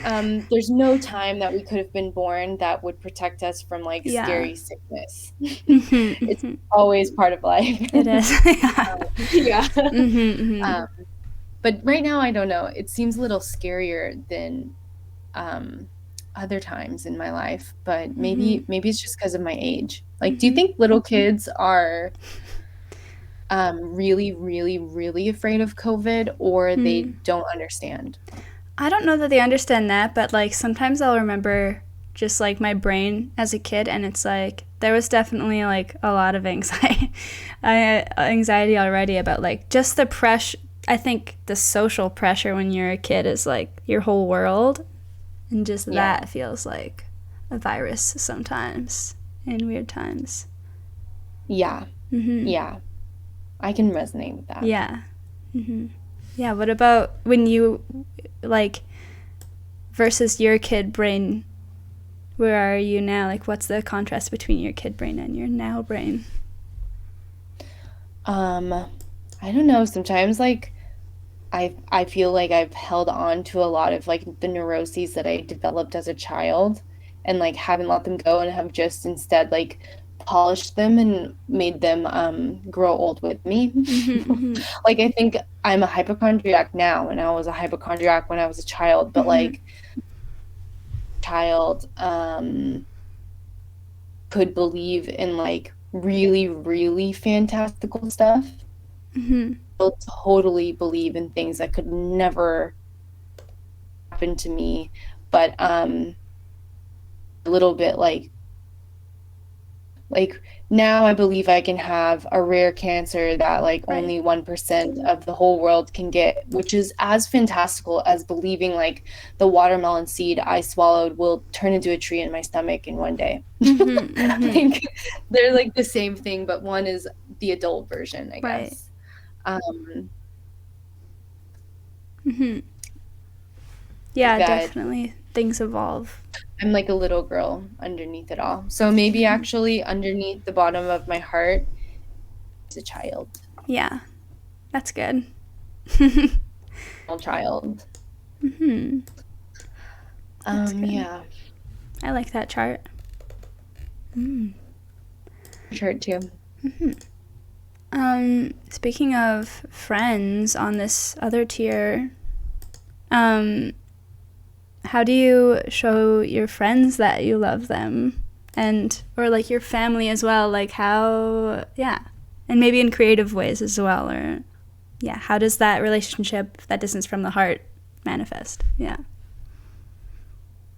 there's no time that we could have been born that would protect us from like
Yeah.
scary sickness.
Mm-hmm,
It's
mm-hmm.
always part of life.
It is. Yeah.
Yeah.
Mm-hmm, mm-hmm.
Um, but right now, I don't know. It seems a little scarier than um, other times in my life, but
Mm-hmm,
maybe it's just because of my age. Like, do you
mm-hmm.
think little kids are really, really, really afraid of COVID, or they
Mm.
don't understand?
I don't know that they understand that, but like sometimes I'll remember just like my brain as a kid, and it's like there was definitely like a lot of anxiety, anxiety already about like just the pressure. I think the social pressure when you're a kid is like your whole world, and just
Yeah,
that feels like a virus sometimes in weird times.
yeah,
Mhm.
yeah. I can resonate with that.
Yeah. Mhm. Yeah. What about when you like versus your kid brain? Where are you now? Like, what's the contrast between your kid brain and your now brain?
Um, I don't know. Sometimes like I feel like I've held on to a lot of like the neuroses that I developed as a child and like haven't let them go and have just instead like polished them and made them grow old with me.
Mm-hmm, mm-hmm,
Like I think I'm a hypochondriac now and I was a hypochondriac when I was a child, but
mm-hmm,
like child could believe in like really, really fantastical stuff.
mm-hmm.
I'll totally believe in things that could never happen to me, but a little bit like now I believe I can have a rare cancer that like
Right.
only 1% of the whole world can get, which is as fantastical as believing like the watermelon seed I swallowed will turn into a tree in my stomach in one day.
Mm-hmm, mm-hmm.
Like they're like the same thing, but one is the adult version, I
Right.
guess. Um,
Mm-hmm.
think
Yeah,
that
definitely. Things evolve.
I'm like a little girl underneath it all. So maybe
Mm-hmm.
actually underneath the bottom of my heart is a child,
Yeah, that's good.
a child.
Mm-hmm. That's good.
Yeah,
I like that chart. Mm.
shirt too.
Mm-hmm. Speaking of friends on this other tier, um, how do you show your friends that you love them? And, or like your family as well? Like, how, yeah. And maybe in creative ways as well, or, yeah, how does that relationship, that distance from the heart, manifest? Yeah.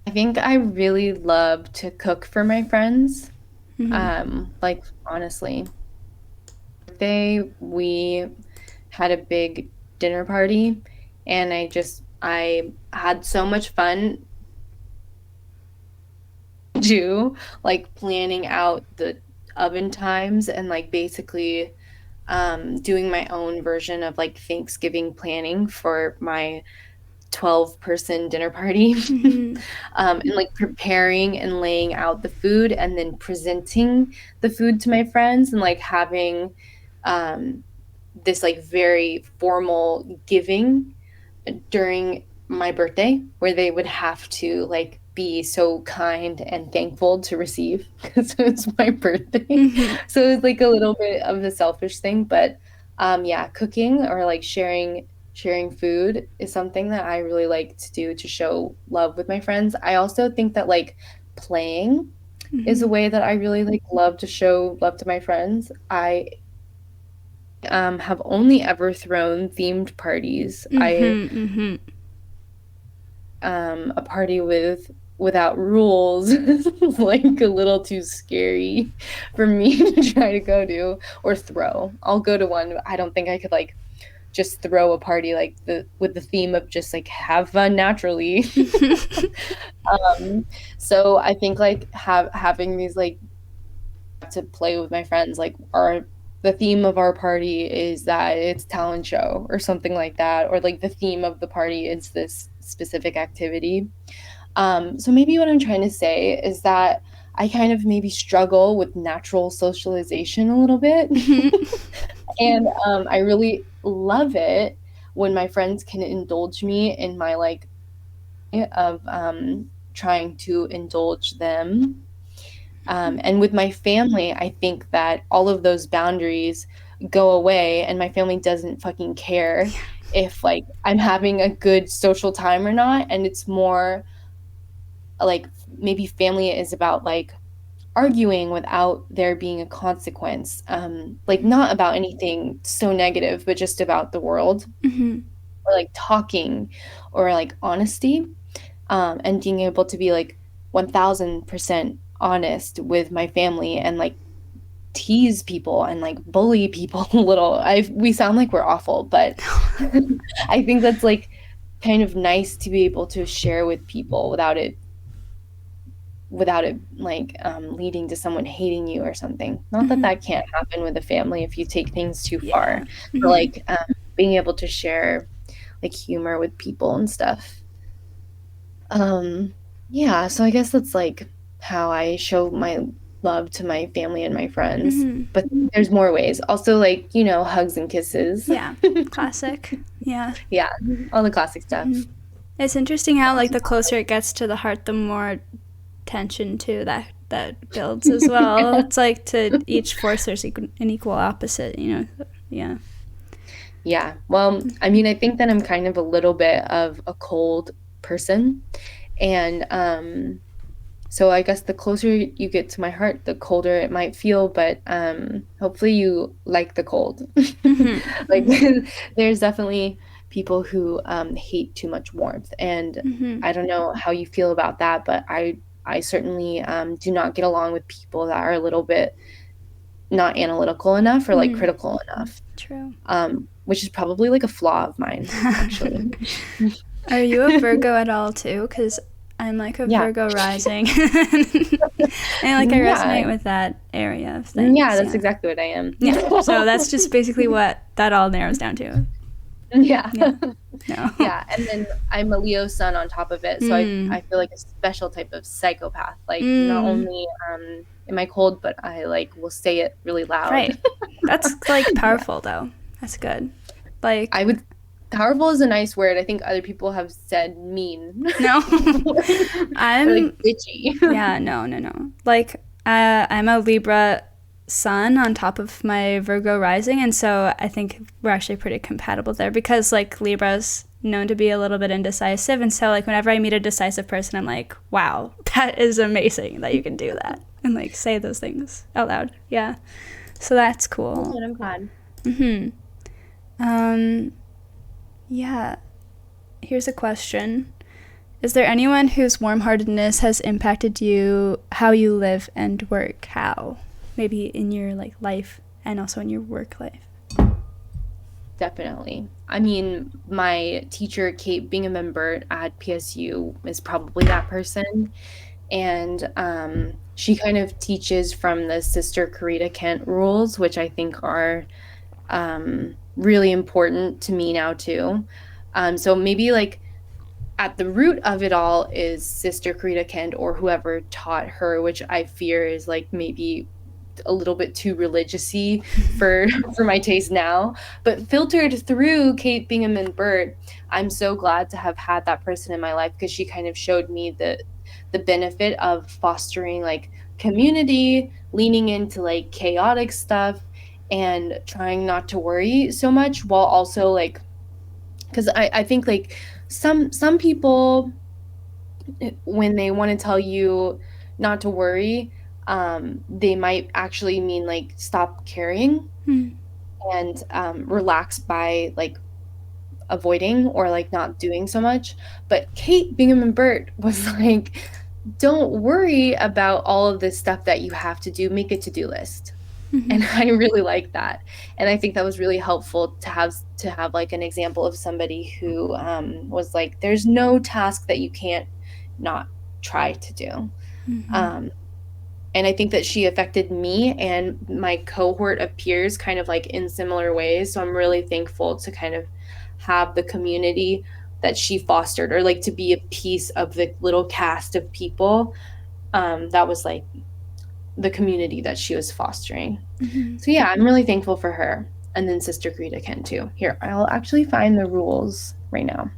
I think I really love to cook for my friends.
Mm-hmm.
Like honestly, we had a big dinner party and I had so much fun do like planning out the oven times and like basically doing my own version of like Thanksgiving planning for my 12-person dinner party.
Mm-hmm.
And like preparing and laying out the food and then presenting the food to my friends and like having um, this like very formal giving during my birthday where they would have to like be so kind and thankful to receive because it's my birthday.
Mm-hmm.
So it's like a little bit of the selfish thing, but yeah, cooking or like sharing food is something that I really like to do to show love with my friends. I also think that like playing is
Mm-hmm.
a way that I really like love to show love to my friends. I have only ever thrown themed parties. I
Mm-hmm. Mm-hmm.
a party without rules is like a little too scary for me to try to go to or throw. I'll go to one, but I don't think I could like just throw a party like the with the theme of just like have fun naturally. um, so I think like having these like to play with my friends like our the theme of our party is that it's talent show or something like that or like the theme of the party is this specific activity. So maybe what I'm trying to say is that I kind of maybe struggle with natural socialization a little bit.
Mm-hmm.
And I really love it when my friends can indulge me in my like of trying to indulge them. And with my family, I think that all of those boundaries go away, and my family doesn't fucking care if like I'm having a good social time or not. And it's more like maybe family is about like arguing without there being a consequence, like not about anything so negative, but just about the world, or like talking, or like honesty, and being able to be like 1000% honest with my family, and like tease people and like bully people a little. We sound like we're awful, but I think that's like kind of nice to be able to share with people without it like leading to someone hating you or something. Not that that can't happen with a family if you take things too far, but like being able to share like humor with people and stuff. Yeah, so I guess that's like how I show my love to my family and my friends. But there's more ways. Also, like, you know, hugs and kisses.
Yeah, classic. Yeah.
Yeah, all the classic stuff.
It's interesting how like the closer it gets to the heart, the more tension too that builds as well. It's like to each force there's an equal opposite, you know. Yeah.
Yeah. Well, I mean, I think that I'm kind of a little bit of a cold person. And so I guess the closer you get to my heart, the colder it might feel, but hopefully you like the cold. Like there's definitely people who hate too much warmth, and I don't know how you feel about that, but I certainly do not get along with people that are a little bit not analytical enough or like critical enough.
True.
Which is probably like a flaw of mine, actually.
Are you a Virgo at all too? Because I'm like a Virgo rising, and like I resonate with that area of things.
Yeah, that's exactly what I am.
Yeah, so that's just basically what that all narrows down to.
Yeah.
No.
Yeah, and then I'm a Leo sun on top of it, so I feel like a special type of psychopath. Like not only am I cold, but I like will say it really loud.
Right. That's like powerful though. That's good. Like
powerful is a nice word. I think other people have said mean.
No. I'm
like bitchy.
Yeah, no. Like I'm a Libra sun on top of my Virgo rising, and so I think we're actually pretty compatible there, because like Libra's known to be a little bit indecisive, and so like whenever I meet a decisive person, I'm like, wow, that is amazing that you can do that and like say those things out loud. Yeah, so that's cool.
That's what I'm glad.
Yeah, here's a question. Is there anyone whose warm-heartedness has impacted you, how you live and work? How? Maybe in your like life and also in your work life.
Definitely. I mean, my teacher, Kate Bingham and Burt at PSU, is probably that person. And she kind of teaches from the Sister Karita Kent rules, which I think are really important to me now too. So maybe like at the root of it all is Sister Karita Kent or whoever taught her, which I fear is like maybe a little bit too religious-y for my taste now, but filtered through Kate Bingham and Burt, I'm so glad to have had that person in my life, because she kind of showed me the benefit of fostering like community, leaning into like chaotic stuff, and trying not to worry so much, while also like, because I think like some people, when they want to tell you not to worry, they might actually mean like stop caring and relax by like avoiding or like not doing so much. But Kate Bingham and Burt was like, don't worry about all of this stuff that you have to do, make a to-do list. And I really like that, and I think that was really helpful to have like an example of somebody who was like, there's no task that you can't not try to do. And I think that she affected me and my cohort of peers kind of like in similar ways. So I'm really thankful to kind of have the community that she fostered, or like to be a piece of the little cast of people that was like the community that she was fostering. So yeah, I'm really thankful for her. And then Sister Greta Kent too. Here, I'll actually find the rules right now.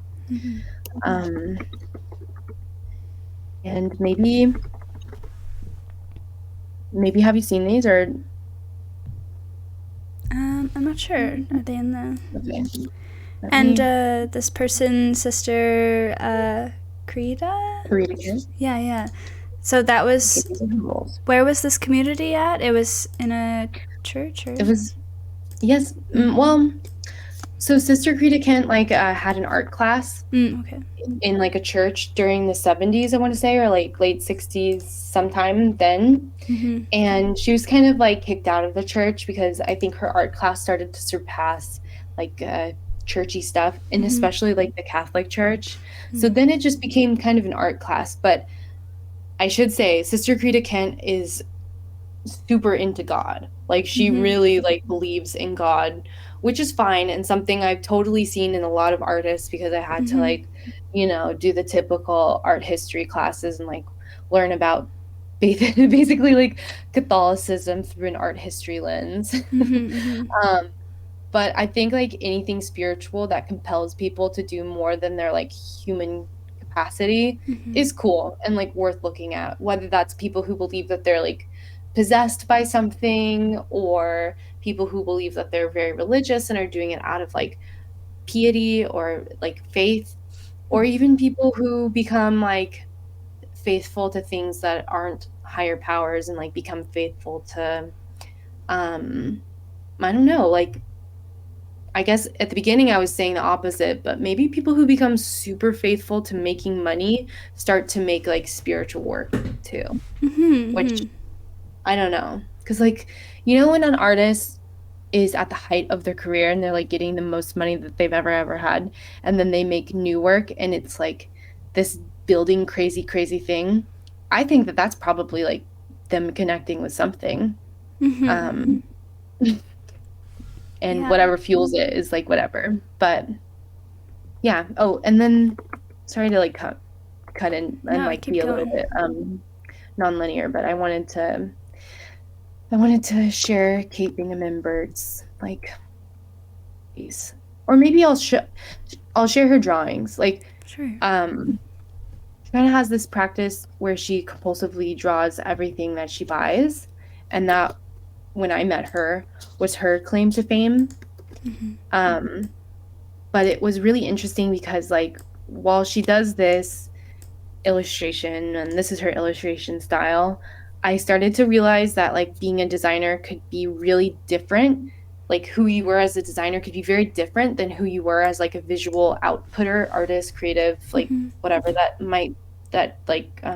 And maybe have you seen these or
I'm not sure. Are they in the...
okay.
And this person's sister, Krita?
Karita.
Yeah, yeah. So that
Okay,
was...
these are the rules.
Where was this community at? It was in a church, or...
It was yes. Well, so Sister Krita Kent like had an art class
Okay.
in like a church during the 70s, I want to say, or like late 60s sometime then. And she was kind of like kicked out of the church because I think her art class started to surpass like churchy stuff, and especially like the Catholic Church. So then it just became kind of an art class. But I should say Sister Krita Kent is super into God. Like she really like believes in God, which is fine and something I've totally seen in a lot of artists because I had to like, you know, do the typical art history classes and like learn about basically like Catholicism through an art history lens. But I think like anything spiritual that compels people to do more than their like human capacity is cool and like worth looking at, whether that's people who believe that they're like possessed by something or people who believe that they're very religious and are doing it out of like piety or like faith, or even people who become like faithful to things that aren't higher powers and like become faithful to I don't know, like I guess at the beginning I was saying the opposite, but maybe people who become super faithful to making money start to make like spiritual work too, which I don't know. Because like, you know, when an artist is at the height of their career and they're like getting the most money that they've ever had, and then they make new work and it's like this building crazy thing. I think that that's probably like them connecting with something. And whatever fuels it is like whatever. But yeah. Oh, and then sorry to like cut in and like be a little bit non-linear, but I wanted to share Kate Bingham's like piece. Or maybe I'll share her drawings. Like
Sure.
she kind of has this practice where she compulsively draws everything that she buys, and that when I met her was her claim to fame. But it was really interesting because like while she does this illustration and this is her illustration style, I started to realize that like being a designer could be really different. Like who you were as a designer could be very different than who you were as like a visual outputter, artist, creative, like whatever that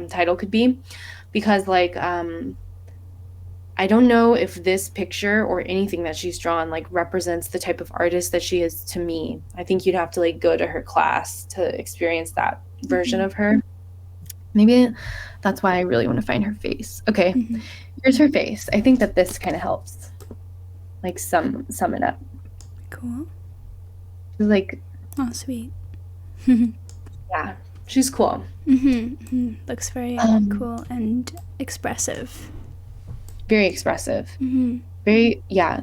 title could be. Because like I don't know if this picture or anything that she's drawn like represents the type of artist that she is to me. I think you'd have to like go to her class to experience that version of her. Maybe that's why I really want to find her face. Okay, here's her face. I think that this kind of helps like sum it up.
Cool.
She's like,
oh, sweet.
Yeah, she's cool.
Looks very cool and expressive.
Very expressive. Very, yeah,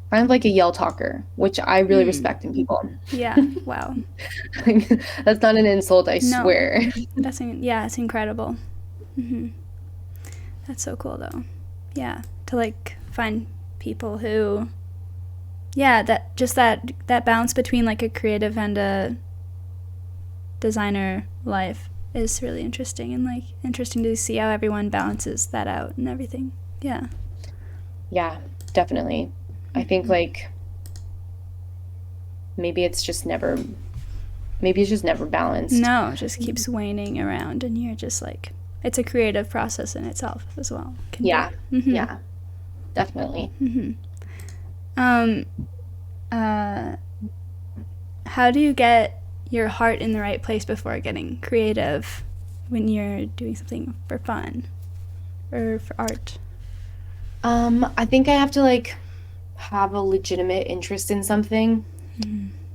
kind of like a yell talker, which I really respect in people.
Yeah, wow.
That's not an insult, I swear.
It's incredible. That's so cool though. Yeah, to like find people who, that balance between like a creative and a designer life is really interesting, and like interesting to see how everyone balances that out and everything. Yeah,
definitely. I think like maybe it's just never balanced.
No, it just keeps waning around, and you're just like, it's a creative process in itself as well.
Yeah, definitely.
How do you get your heart in the right place before getting creative when you're doing something for fun or for art?
I think I have to like have a legitimate interest in something.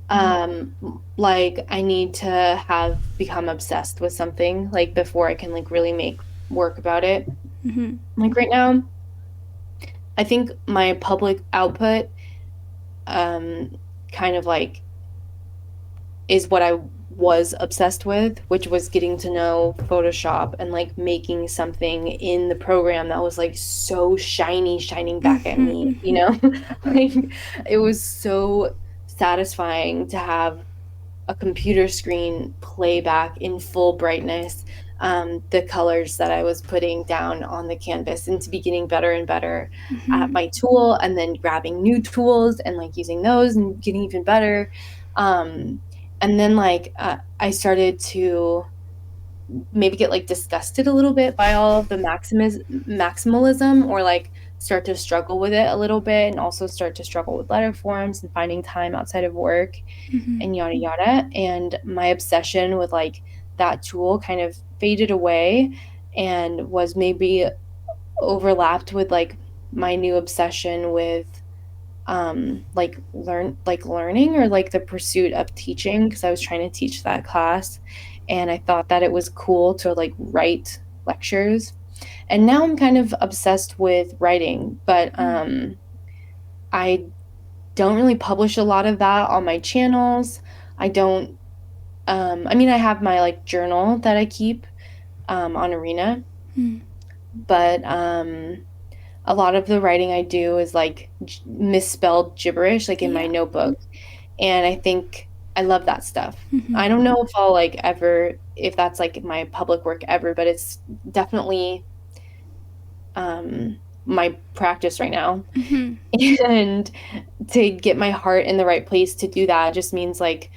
Like I need to have become obsessed with something like before I can like really make work about it. Like right now, I think my public output kind of like is what I was obsessed with, which was getting to know Photoshop and like making something in the program that was like so shiny, shining back at me, you know? Like it was so satisfying to have a computer screen play back in full brightness the colors that I was putting down on the canvas, and to be getting better and better at my tool, and then grabbing new tools and like using those and getting even better. And then like I started to maybe get like disgusted a little bit by all of the maximalism, or like start to struggle with it a little bit, and also start to struggle with letter forms and finding time outside of work and yada yada. And my obsession with like that tool kind of faded away, and was maybe overlapped with like my new obsession with learning, or like the pursuit of teaching, because I was trying to teach that class, and I thought that it was cool to like write lectures. And now I'm kind of obsessed with writing, but I don't really publish a lot of that on my channels. I don't I mean, I have my like journal that I keep on Arena, but a lot of the writing I do is like misspelled gibberish, like in my notebook. And I think I love that stuff. I don't know if I'll like ever, if that's like my public work ever, but it's definitely my practice right now. And to get my heart in the right place to do that just means like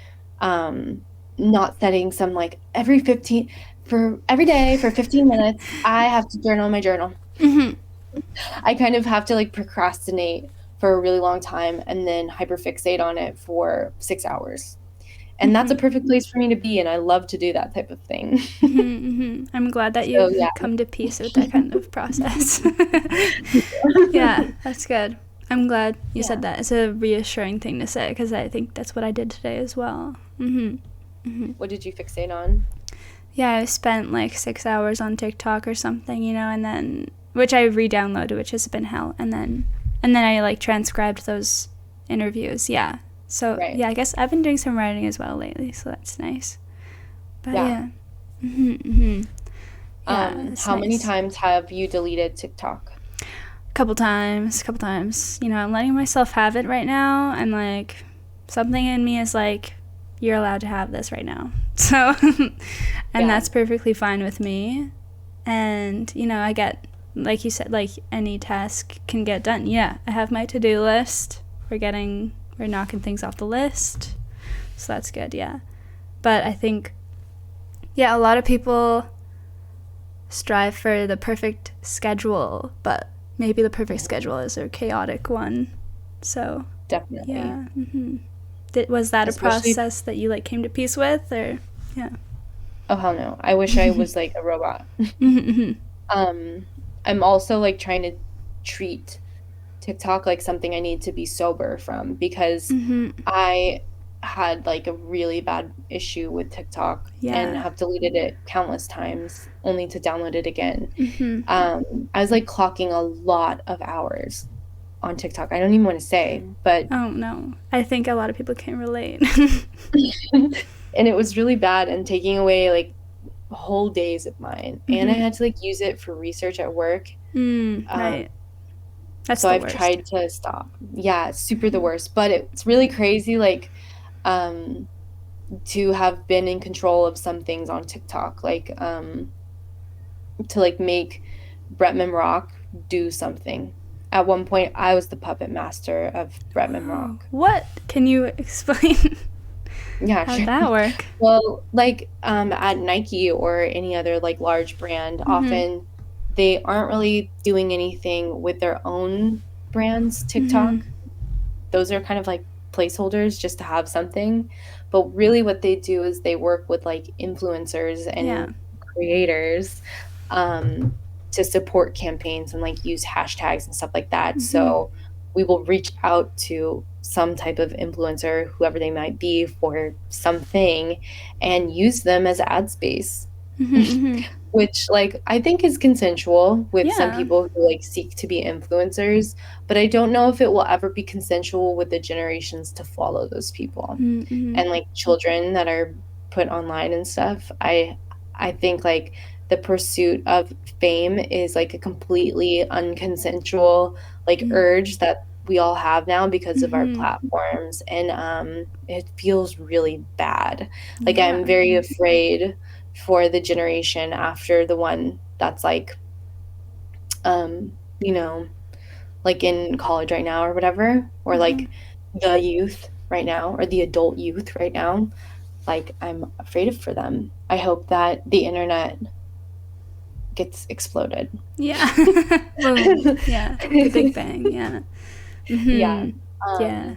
not setting some like every day for 15 minutes I have to journal my journal. I kind of have to like procrastinate for a really long time and then hyperfixate on it for 6 hours. And that's a perfect place for me to be, and I love to do that type of thing.
I'm glad that you've come to peace with that kind of process. Yeah, that's good. I'm glad you said that. It's a reassuring thing to say, because I think that's what I did today as well.
What did you fixate on?
Yeah, I spent like 6 hours on TikTok or something, you know, and then, which I re-downloaded, which has been hell, and then I like transcribed those interviews. Yeah. So yeah, I guess I've been doing some writing as well lately, so that's nice. But yeah.
How many times have you deleted TikTok?
Couple times. You know, I'm letting myself have it right now. I'm like, something in me is like, you're allowed to have this right now. So, and that's perfectly fine with me. And, you know, I get, like you said, like any task can get done. Yeah, I have my to-do list. We're knocking things off the list. So that's good, yeah. But I think, yeah, a lot of people strive for the perfect schedule, but maybe the perfect schedule is a chaotic one. So
definitely,
yeah. Was that a process that you like came to peace with, or yeah?
Oh hell no! I wish I was like a robot. I'm also like trying to treat TikTok like something I need to be sober from, because I had like a really bad issue with TikTok and have deleted it countless times only to download it again. I was like clocking a lot of hours on TikTok. I don't even want to say, but
oh no, I think a lot of people can relate.
And it was really bad and taking away like whole days of mine. And I had to like use it for research at work.
Right. That's
so
the
I've
worst.
tried to stop. Yeah, it's super the worst. But it's really crazy, like, to have been in control of some things on TikTok, like, to like make Bretman Rock do something. At one point, I was the puppet master of Bretman Rock.
What? Can you explain?
Yeah,
how'd that work?
Well, like, at Nike or any other like large brand, often they aren't really doing anything with their own brand's TikTok. Those are kind of like placeholders just to have something. But really what they do is they work with like influencers and creators to support campaigns and like use hashtags and stuff like that. So we will reach out to some type of influencer, whoever they might be, for something and use them as ad space. Which like I think is consensual with some people who like seek to be influencers, but I don't know if it will ever be consensual with the generations to follow those people and like children that are put online and stuff, I think like the pursuit of fame is like a completely unconsensual like urge that we all have now because of our platforms, and it feels really bad. Like
Yeah.
I'm very afraid for the generation after the one that's like you know, like in college right now or whatever, or like the youth right now or the adult youth right now. Like I'm afraid of for them. I hope that the internet gets exploded.
Yeah. Boom. Yeah. The Big Bang. Yeah.
Yeah.
Yeah.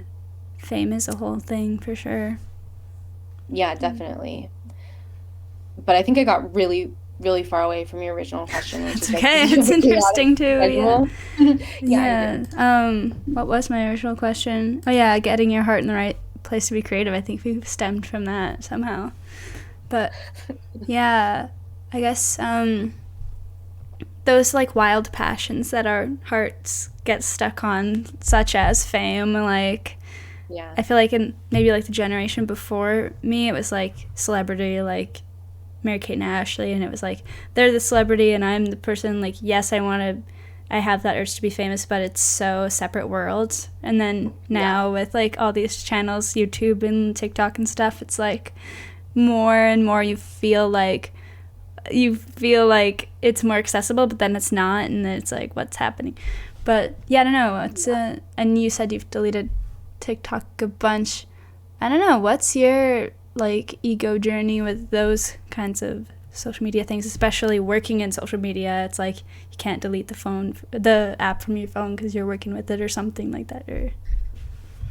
Fame is a whole thing for sure.
Yeah, definitely. But I think I got really, really far away from your original question, which
It's
is like,
okay.
did you have
It's
a chaotic
interesting too. Yeah.
schedule? Yeah, I
Yeah.
do.
What was my original question? Oh yeah, getting your heart in the right place to be creative. I think we've stemmed from that somehow. But yeah, I guess those like wild passions that our hearts get stuck on, such as fame, like
Yeah.
I feel like in maybe like the generation before me, it was like celebrity, like Mary Kate and Ashley, and it was like they're the celebrity and I'm the person. Like, yes, I have that urge to be famous, but it's so separate worlds. And then now with like all these channels, YouTube and TikTok and stuff, it's like more and more you feel like it's more accessible, but then it's not, and then it's like what's happening. But yeah, I don't know. And you said you've deleted TikTok a bunch. I don't know. What's your like ego journey with those kinds of social media things, especially working in social media? It's like you can't delete the app from your phone because you're working with it or something like that. Or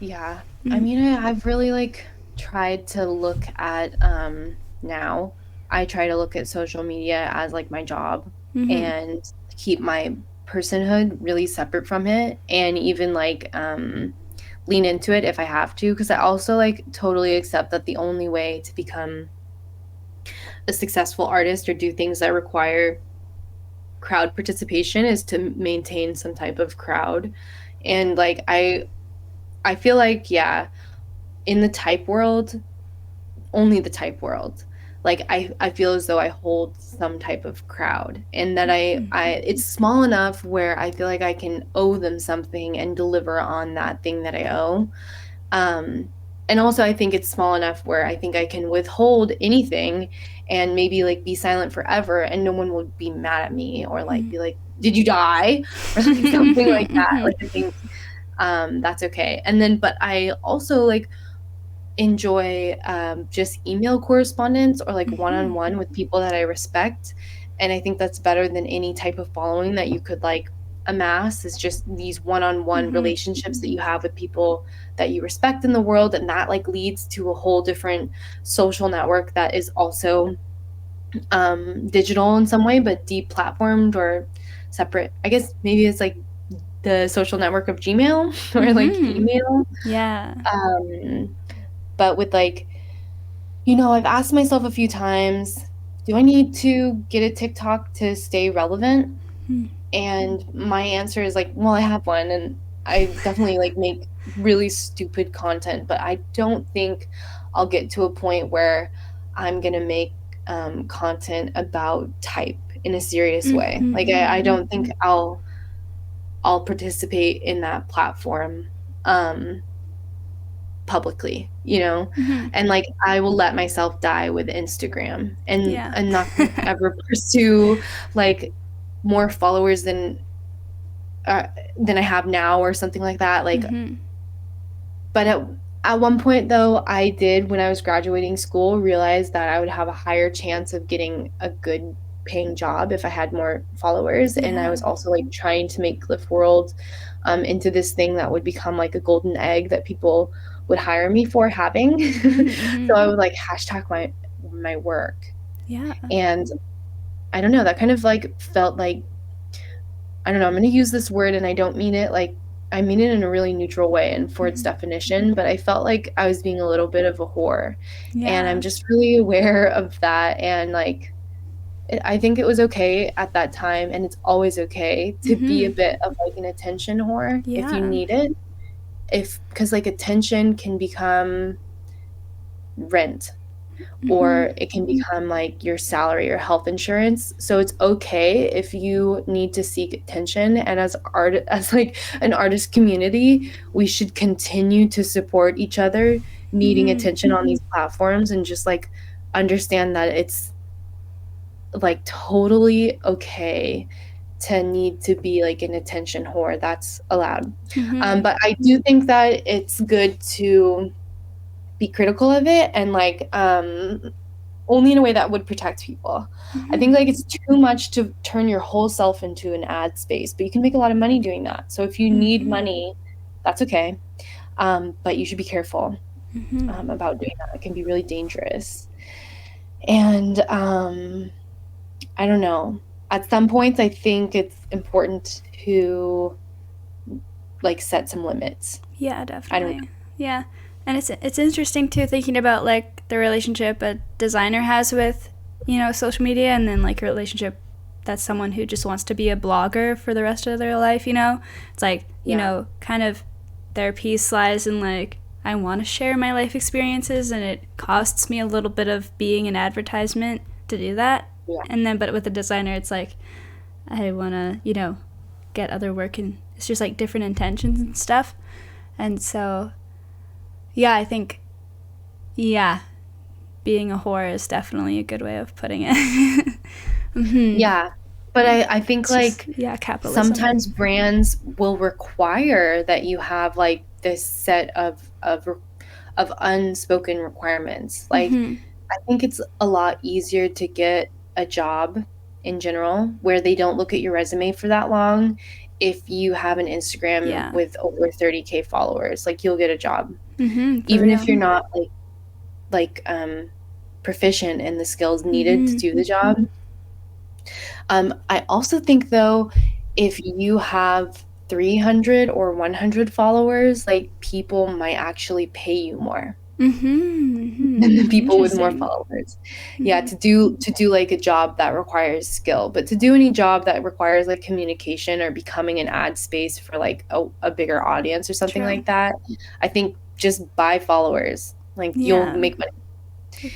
Yeah. I mean, I've really like tried to look at now I try to look at social media as like my job and keep my personhood really separate from it, and even like lean into it if I have to, because I also like totally accept that the only way to become a successful artist or do things that require crowd participation is to maintain some type of crowd. And like I feel like, yeah, in the type world, only the type world, like I feel as though I hold some type of crowd, and that I it's small enough where I feel like I can owe them something and deliver on that thing that I owe. And also I think it's small enough where I think I can withhold anything and maybe like be silent forever and no one will be mad at me or like be like, did you die? Or like something like that. Like I think that's okay. And then, but I also like enjoy just email correspondence or like one-on-one with people that I respect. And I think that's better than any type of following that you could like amass, is just these one-on-one relationships that you have with people that you respect in the world. And that like leads to a whole different social network that is also digital in some way, but deplatformed or separate. I guess maybe it's like the social network of Gmail or like email.
Yeah.
But with like, you know, I've asked myself a few times, do I need to get a TikTok to stay relevant? And my answer is like, well, I have one and I definitely like make really stupid content, but I don't think I'll get to a point where I'm going to make content about type in a serious way. Like I don't think I'll participate in that platform publicly, you know. And like I will let myself die with Instagram and not ever pursue like more followers than I have now or something like that. Like but at one point though, I did, when I was graduating school, realize that I would have a higher chance of getting a good paying job if I had more followers. And I was also like trying to make Cliff World into this thing that would become like a golden egg that people would hire me for having. So I would like hashtag my work.
Yeah.
And I don't know, that kind of like felt like, I don't know, I'm going to use this word and I don't mean it like, I mean it in a really neutral way and for its definition, but I felt like I was being a little bit of a whore. And I'm just really aware of that. And like, I think it was okay at that time, and it's always okay to be a bit of like an attention whore if you need it. Because like attention can become rent. or it can become like your salary or health insurance. So it's okay if you need to seek attention. And as like an artist community, we should continue to support each other needing attention on these platforms, and just like understand that it's like totally okay to need to be like an attention whore. That's allowed. But I do think that it's good to be critical of it, and like only in a way that would protect people. I think like it's too much to turn your whole self into an ad space, but you can make a lot of money doing that. So if you need money, that's okay. But you should be careful about doing that. It can be really dangerous. And I don't know. At some points, I think it's important to like set some limits.
Yeah,
I
definitely.
don't know.
Yeah. And it's interesting too, thinking about like the relationship a designer has with, you know, social media, and then like a relationship that's someone who just wants to be a blogger for the rest of their life, you know? It's like, you know, kind of their piece lies in like, I want to share my life experiences, and it costs me a little bit of being an advertisement to do that.
Yeah.
And then, but with a designer, it's like, I want to, you know, get other work, and it's just like different intentions and stuff. And so, yeah, I think, yeah, being a whore is definitely a good way of putting it.
Yeah. But I think
It's
like
just, yeah, capitalism.
sometimes brands will require that you have like this set of unspoken requirements. Like I think it's a lot easier to get a job in general where they don't look at your resume for that long if you have an Instagram with over 30K followers. Like you'll get a job. Even if you're not like proficient in the skills needed to do the job. I also think though, if you have 300 or 100 followers, like people might actually pay you more than the people with more followers. Yeah, to do like a job that requires skill, but to do any job that requires like communication or becoming an ad space for like a bigger audience or something like that, I think just buy followers. Like you'll make money.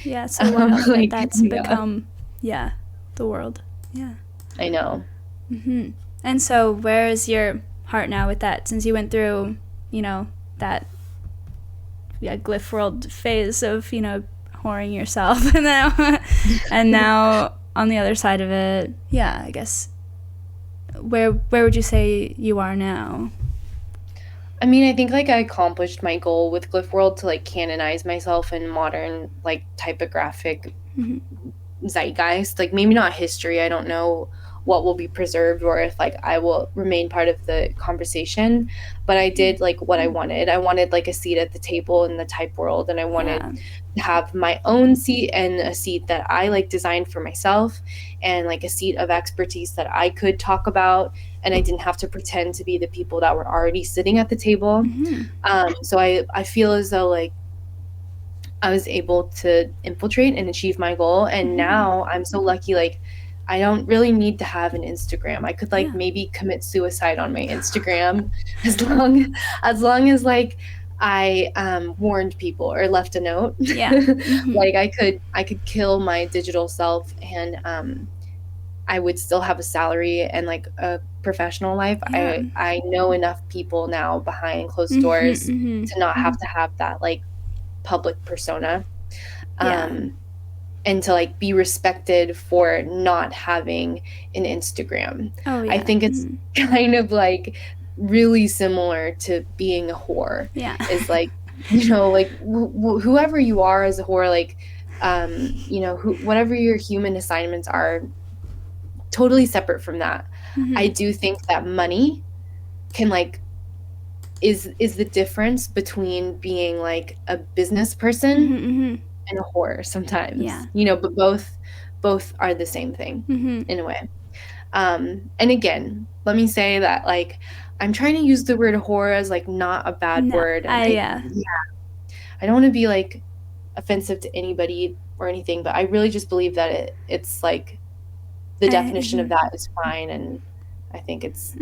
Yeah, so what else like, that's become the world. Yeah.
I know.
And so where is your heart now with that, since you went through, you know, that glyph world phase of, you know, whoring yourself and now on the other side of it, I guess where would you say you are now?
I mean, I think like I accomplished my goal with Glyph World to like canonize myself in modern like typographic zeitgeist. Like maybe not history. I don't know what will be preserved or if like I will remain part of the conversation, but I did like what I wanted. I wanted like a seat at the table in the type world, and I wanted to have my own seat and a seat that I like designed for myself, and like a seat of expertise that I could talk about, and I didn't have to pretend to be the people that were already sitting at the table. So I feel as though like I was able to infiltrate and achieve my goal, and now I'm so lucky, like I don't really need to have an Instagram. I could like maybe commit suicide on my Instagram as long as like I warned people or left a note. Like I could kill my digital self, and I would still have a salary and like a professional life. I know enough people now behind closed doors to not have to have that like public persona. And to like be respected for not having an Instagram. I think it's kind of like really similar to being a whore. It's like, you know, like whoever you are as a whore, like you know, whatever your human assignments are, totally separate from that. I do think that money can like is the difference between being like a business person and a whore sometimes. You know, but both are the same thing in a way. And again, let me say that like I'm trying to use the word whore as like not a bad word. I don't want to be like offensive to anybody or anything, but I really just believe that it's like the definition of that is fine, and I think it's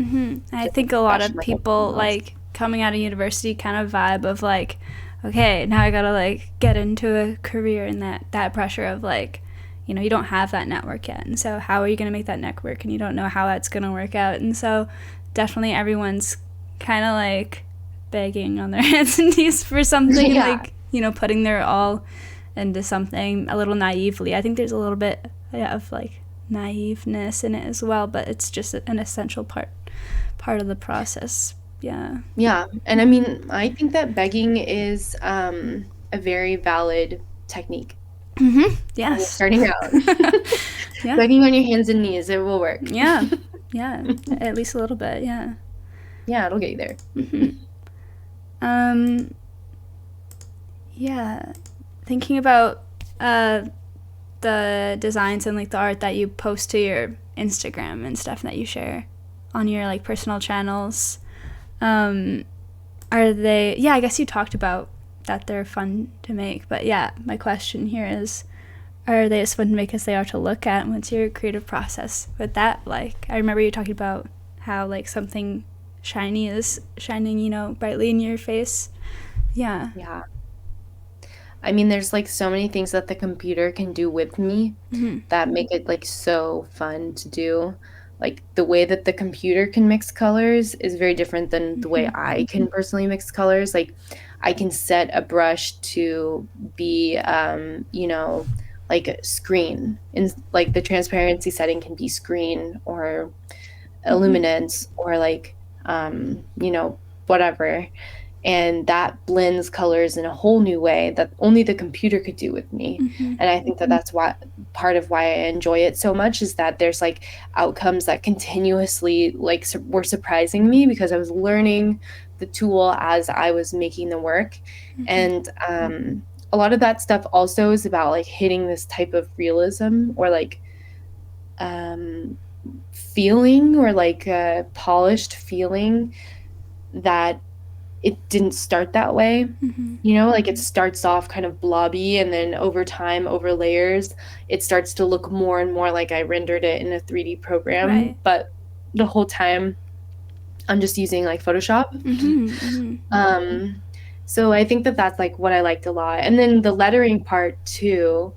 I think a lot of people like coming out of university kind of vibe of like, okay, now I gotta like get into a career, and that pressure of like, you know, you don't have that network yet, and so how are you gonna make that network, and you don't know how that's gonna work out, and so definitely everyone's kind of like begging on their hands and knees for something,
Yeah.
like, you know, putting their all into something a little naively. I think there's a little bit of like naiveness in it as well, but it's just an essential part of the process. Yeah.
Yeah. And I mean, I think that begging is a very valid technique when you're
Yes.
starting out.
Yeah.
Begging on your hands and knees, it will work.
Yeah. Yeah. At least a little bit. Yeah.
Yeah, it'll get you there.
Um. Yeah. Thinking about the designs and like the art that you post to your Instagram and stuff that you share on your like personal channels. Are they? Yeah, I guess you talked about that they're fun to make, but yeah, my question here is, are they as fun to make as they are to look at? What's your creative process with that like? I remember you talking about how like something shiny is shining, you know, brightly in your face. Yeah.
Yeah. I mean, there's like so many things that the computer can do with me that make it like so fun to do. Like the way that the computer can mix colors is very different than the way I can personally mix colors. Like I can set a brush to be, you know, like a screen, and like the transparency setting can be screen or illuminance or like, you know, whatever. And that blends colors in a whole new way that only the computer could do with me. And I think that that's why part of why I enjoy it so much is that there's like outcomes that continuously like were surprising me because I was learning the tool as I was making the work. And a lot of that stuff also is about like hitting this type of realism or like feeling or like a polished feeling that it didn't start that way. You know, like it starts off kind of blobby and then over time, over layers, it starts to look more and more like I rendered it in a 3D program.
Right.
But the whole time I'm just using like Photoshop. So I think that that's like what I liked a lot. And then the lettering part too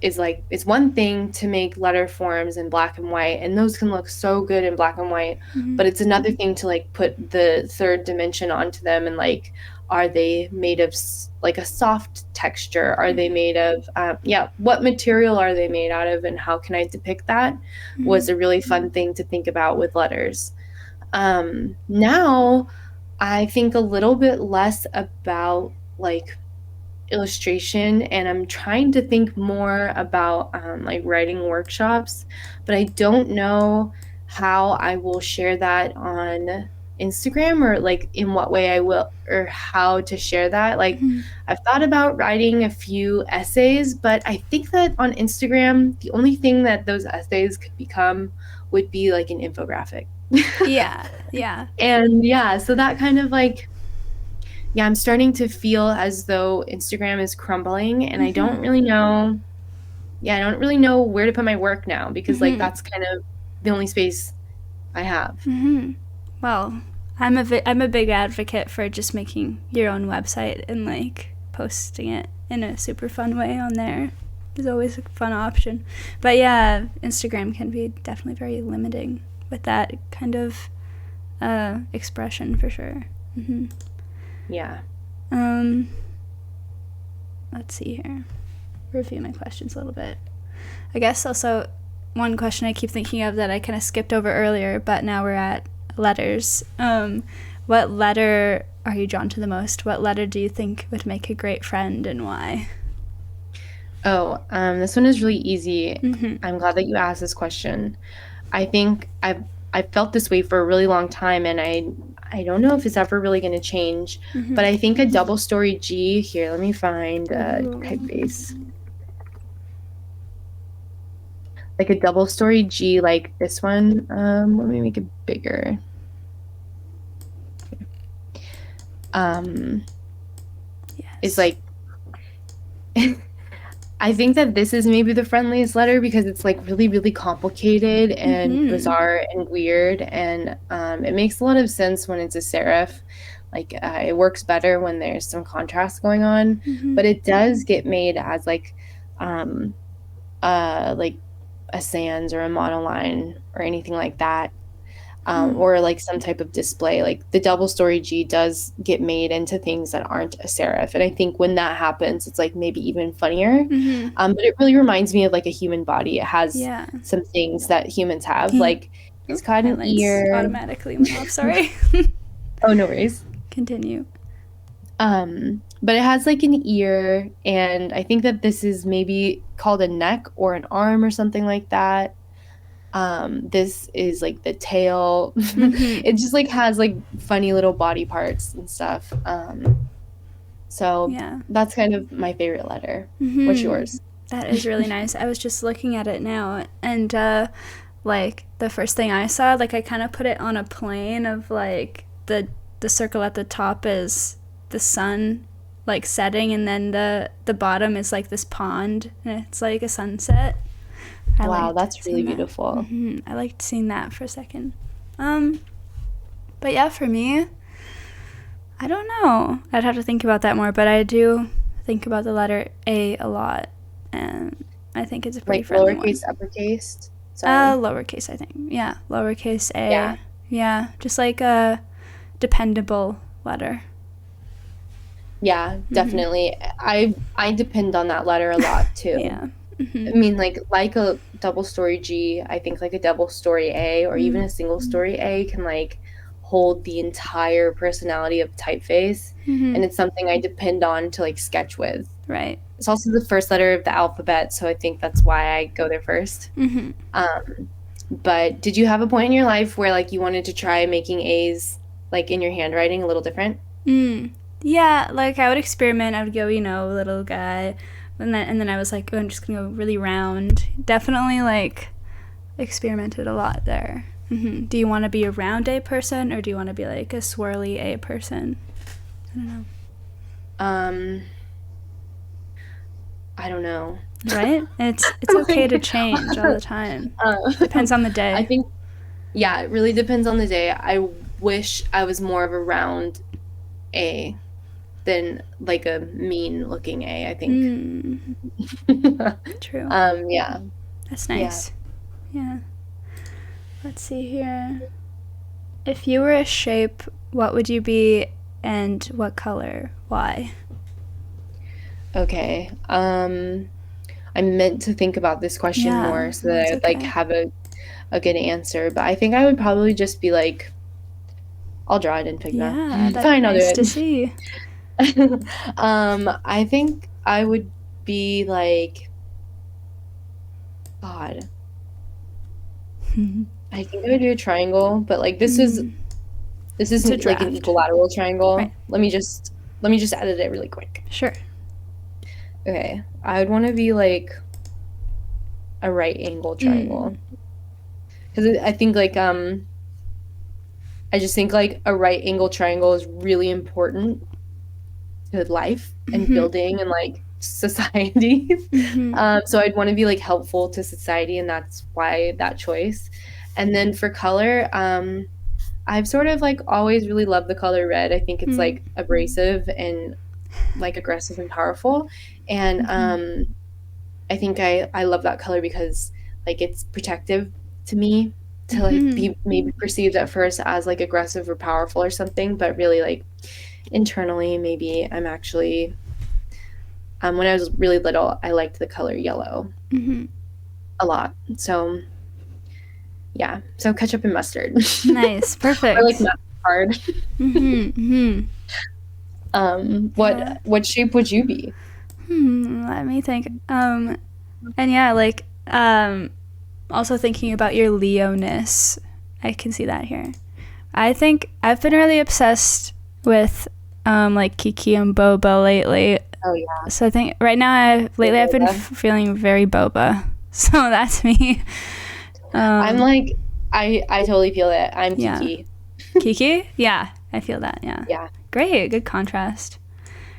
is like, it's one thing to make letter forms in black and white, and those can look so good in black and white, but it's another thing to like put the third dimension onto them and like, are they made of like a soft texture? Are they made of, what material are they made out of, and how can I depict that? Was a really fun thing to think about with letters. Now I think a little bit less about like illustration, and I'm trying to think more about like writing workshops, but I don't know how I will share that on Instagram or like in what way I will or how to share that. Like I've thought about writing a few essays, but I think that on Instagram the only thing that those essays could become would be like an infographic.
Yeah.
And yeah, so that kind of like, yeah, I'm starting to feel as though Instagram is crumbling, and I don't really know. Yeah, I don't really know where to put my work now because like that's kind of the only space I have.
Well, I'm a big advocate for just making your own website and like posting it in a super fun way on there. Is always a fun option. But yeah, Instagram can be definitely very limiting with that kind of expression for sure.
Yeah.
Let's see here. Review my questions a little bit. I guess also one question I keep thinking of that I kind of skipped over earlier, but now we're at letters. What letter are you drawn to the most? What letter do you think would make a great friend, and why?
Oh, this one is really easy. I'm glad that you asked this question. I think I've felt this way for a really long time, and I don't know if it's ever really going to change, but I think a double story G, here, let me find a typeface. Like a double story G like this one. Let me make it bigger. It's like I think that this is maybe the friendliest letter because it's like really, really complicated and bizarre and weird, and it makes a lot of sense when it's a serif. Like it works better when there's some contrast going on, but it does get made as like a sans or a monoline or anything like that. Or like some type of display. Like the double story G does get made into things that aren't a serif. And I think when that happens, it's like maybe even funnier. But it really reminds me of like a human body. It has some things that humans have. Like it's got an ear.
Automatically went off, sorry.
Oh, no worries.
Continue.
But it has like an ear, and I think that this is maybe called a neck or an arm or something like that. This is like the tail. It just like has like funny little body parts and stuff. So that's kind of my favorite letter. What's yours?
That is really nice. I was just looking at it now, and like the first thing I saw, like I kind of put it on a plane of like the circle at the top is the sun like setting, and then the bottom is like this pond, and it's like a sunset.
Wow, that's really beautiful.
I liked seeing that for a second. But yeah, for me, I don't know. I'd have to think about that more, but I do think about the letter A a lot, and I think it's a pretty friendly one.
Lowercase, uppercase? Sorry.
Lowercase, I think. Yeah, lowercase A. Yeah, just like a dependable letter.
Yeah, definitely. I depend on that letter a lot too.
Yeah.
I mean, like a double story G, I think like a double story A or even a single story A can like hold the entire personality of typeface, and it's something I depend on to like sketch with.
Right.
It's also the first letter of the alphabet, so I think that's why I go there first. But did you have a point in your life where like you wanted to try making A's like in your handwriting a little different?
Yeah, like I would experiment. I would go, little guy. And then I was like, oh, I'm just going to go really round. Definitely, like, experimented a lot there. Do you want to be a round A person, or do you want to be, like, a swirly A person? I don't know.
I don't know.
Right? It's okay to change all the time. Depends on the day.
I think, yeah, it really depends on the day. I wish I was more of a round A than like a mean looking A, I think.
True.
Yeah.
That's nice. Yeah. Let's see here. If you were a shape, what would you be and what color? Why?
Okay. I meant to think about this question more so that I'd like have a good answer, but I think I would probably just be like, I'll draw it in Figma.
Yeah, that's
fine, I'll do
nice
it.
to see.
I think I would be like, God. I think I would do a triangle, but like this isn't like an equilateral triangle.
Right.
Let me just edit it really quick.
Sure.
Okay, I would want to be like a right angle triangle, because I think like I just think like a right angle triangle is really important to life and building and like society. So I'd want to be like helpful to society, and that's why that choice. And then for color, I've sort of like always really loved the color red. I think it's like abrasive and like aggressive and powerful, and I think I love that color because like it's protective to me, to like be maybe perceived at first as like aggressive or powerful or something, but really like internally maybe I'm actually when I was really little I liked the color yellow a lot. So yeah, so ketchup and mustard.
Nice. Perfect.
Or like not hard. What shape would you be?
Let me think. And yeah, like also thinking about your Leo-ness, I can see that here. I think I've been really obsessed with like Kiki and Boba lately.
Oh yeah.
So I think right now I've been feeling very Boba. So that's me.
I'm like I totally feel it. I'm Kiki.
Kiki? Yeah, I feel that. Yeah.
Yeah.
Great. Good contrast.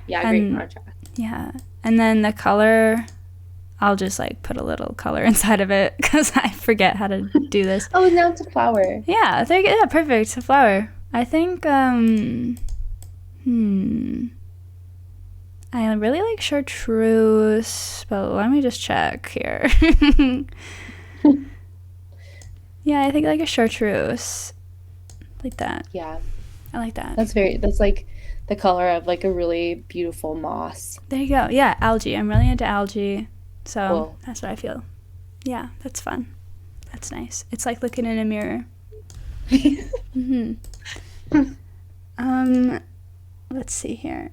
Yeah, great contrast.
Yeah. And then the color, I'll just like put a little color inside of it because I forget how to do this.
Oh, now it's a flower.
Yeah, yeah, perfect. It's a flower. I think, I really like chartreuse, but let me just check here. Yeah, I think like a chartreuse. Like that.
Yeah.
I like that.
That's like the color of like a really beautiful moss.
There you go. Yeah, algae. I'm really into algae. So
Cool.
That's what I feel. Yeah, that's fun. That's nice. It's like looking in a mirror. Let's see here.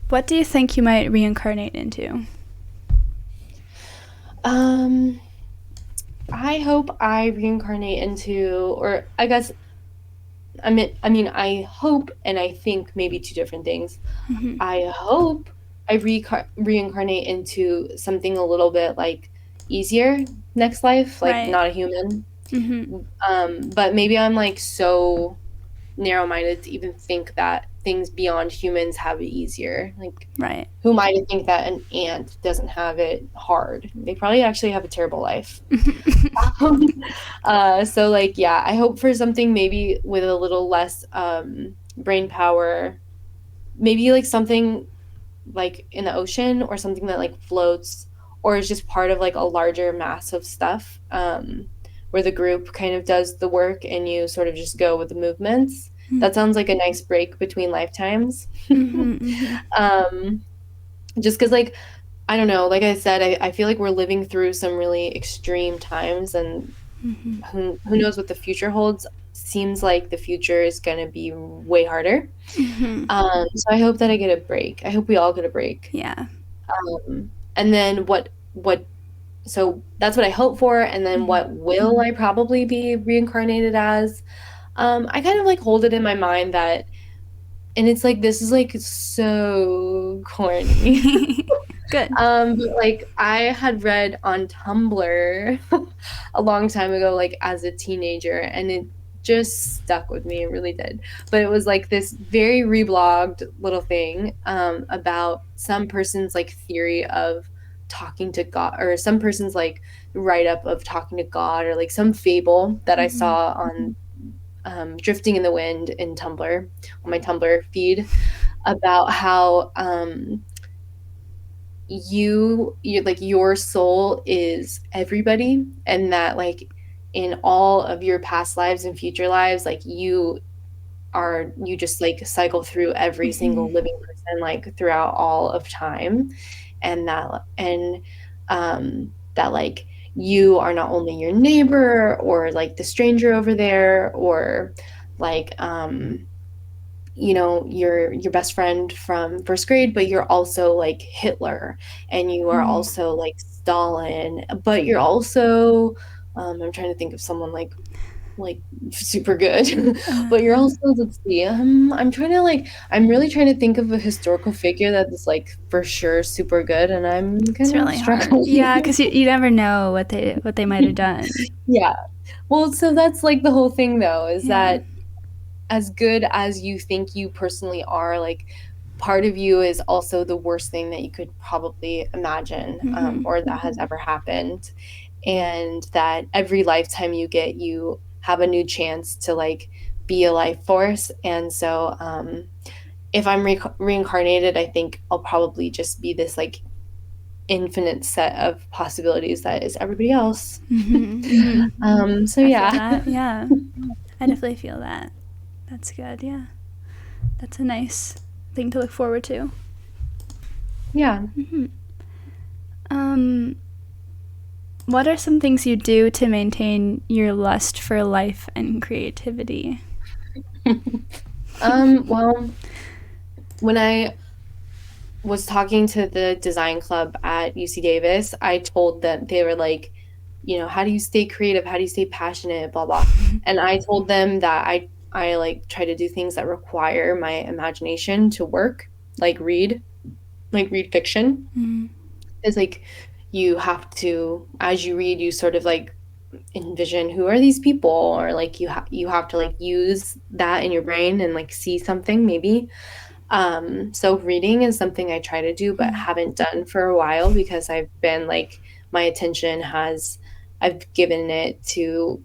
What do you think you might reincarnate into?
I hope I reincarnate into, or I guess, I mean, I hope and I think maybe two different things. I hope I reincarnate into something a little bit like easier next life, like
Right.
not a human. But maybe I'm like so narrow-minded to even think that things beyond humans have it easier. Like,
Right.
who am I to think that an ant doesn't have it hard? They probably actually have a terrible life. So like, yeah, I hope for something maybe with a little less brain power, maybe like something like in the ocean or something that like floats or is just part of like a larger mass of stuff, where the group kind of does the work and you sort of just go with the movements. That sounds like a nice break between lifetimes. Just because, like, I don't know, like I said, I feel like we're living through some really extreme times, and who knows what the future holds. Seems like the future is going to be way harder. So I hope that I get a break. I hope we all get a break.
Yeah.
And then so that's what I hope for. And then what will I probably be reincarnated as? I kind of like hold it in my mind that, and it's like, this is like so corny.
Good.
But like I had read on Tumblr a long time ago, like as a teenager, and it just stuck with me. It really did. But it was like this very reblogged little thing about some person's like theory of talking to God, or some person's like write up of talking to God, or like some fable that I saw on Drifting in the Wind in Tumblr, on my Tumblr feed, about how you like your soul is everybody, and that like in all of your past lives and future lives, like you just like cycle through every single living person like throughout all of time, and that like you are not only your neighbor or like the stranger over there, or like your best friend from first grade, but you're also like Hitler, and you are also like Stalin, but you're also I'm trying to think of someone like super good. But you're also, let's see, I'm really trying to think of a historical figure that is like for sure super good, and I'm
It's
kind of
really hard.
struggling.
Yeah, because you never know what they might have done.
Yeah. Well, so that's like the whole thing though, is
Yeah.
that as good as you think you personally are, like part of you is also the worst thing that you could probably imagine, or that has ever happened. And that every lifetime you get, you have a new chance to like be a life force. And so if I'm reincarnated, I think I'll probably just be this like infinite set of possibilities that is everybody else. So yeah.
Yeah, I definitely feel that. That's good. Yeah, that's a nice thing to look forward to.
Yeah.
What are some things you do to maintain your lust for life and creativity?
Well, when I was talking to the design club at UC Davis, I told them, they were like, how do you stay creative? How do you stay passionate? Blah, blah. And I told them that I like try to do things that require my imagination to work, like read fiction. It's like you have to, as you read, you sort of like envision, who are these people, or like you have to like use that in your brain and like see something maybe. So reading is something I try to do but haven't done for a while because I've been like my attention I've given it to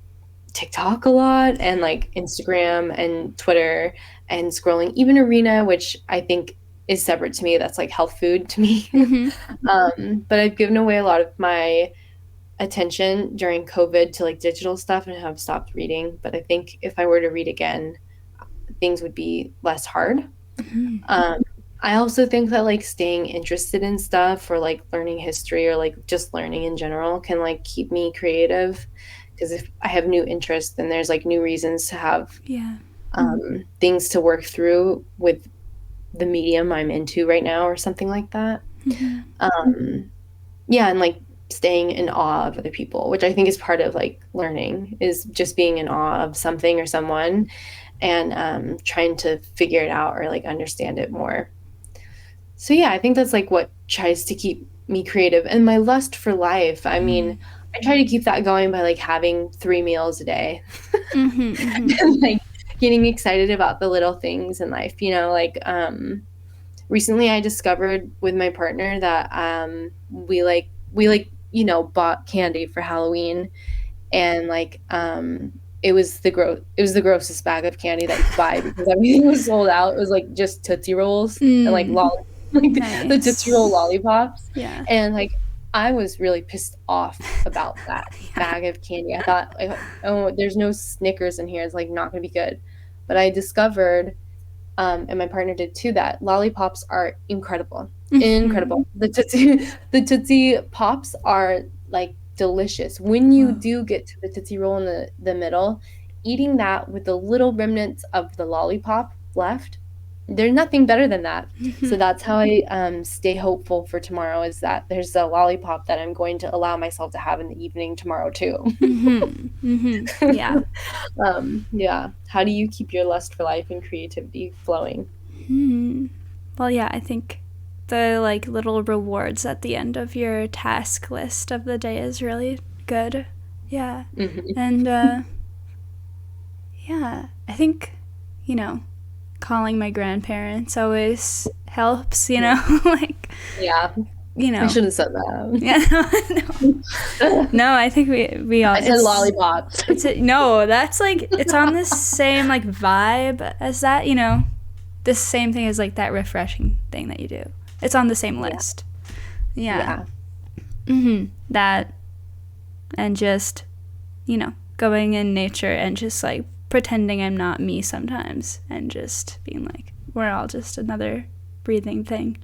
TikTok a lot and like Instagram and Twitter and scrolling, even Arena, which I think is separate to me. That's like health food to me. But I've given away a lot of my attention during COVID to like digital stuff and have stopped reading. But I think if I were to read again, things would be less hard. I also think that like staying interested in stuff or like learning history or like just learning in general can like keep me creative because if I have new interests then there's like new reasons to have things to work through with the medium I'm into right now or something like that. Yeah, and like staying in awe of other people, which I think is part of like learning is just being in awe of something or someone and trying to figure it out or like understand it more. So yeah, I think that's like what tries to keep me creative. And my lust for life, I mean, I try to keep that going by like having 3 meals a day and like getting excited about the little things in life, you know, like recently I discovered with my partner that we you know bought candy for Halloween and like it was the grossest bag of candy that you could buy because everything was sold out. It was like just Tootsie Rolls and like the Tootsie Roll lollipops.
Yeah.
And like I was really pissed off about that bag of candy. I thought like, oh, there's no Snickers in here. It's like not gonna be good. But I discovered and my partner did too, that lollipops are incredible. Incredible. The Tootsie Pops are like delicious. When you do get to the Tootsie Roll in the middle, eating that with the little remnants of the lollipop left, there's nothing better than that. So that's how I stay hopeful for tomorrow is that there's a lollipop that I'm going to allow myself to have in the evening tomorrow too.
Yeah.
Yeah. How do you keep your lust for life and creativity flowing?
Well, yeah, I think the like little rewards at the end of your task list of the day is really good. Yeah. And yeah, I think, you know, calling my grandparents always helps, you know, like,
yeah,
you know.
I should have said that.
Yeah, no, I think we all.
I said lollipops.
No, that's like it's on the same like vibe as that, you know, the same thing as like that refreshing thing that you do. It's on the same list. Yeah. That and just, you know, going in nature and just like pretending I'm not me sometimes and just being like we're all just another breathing thing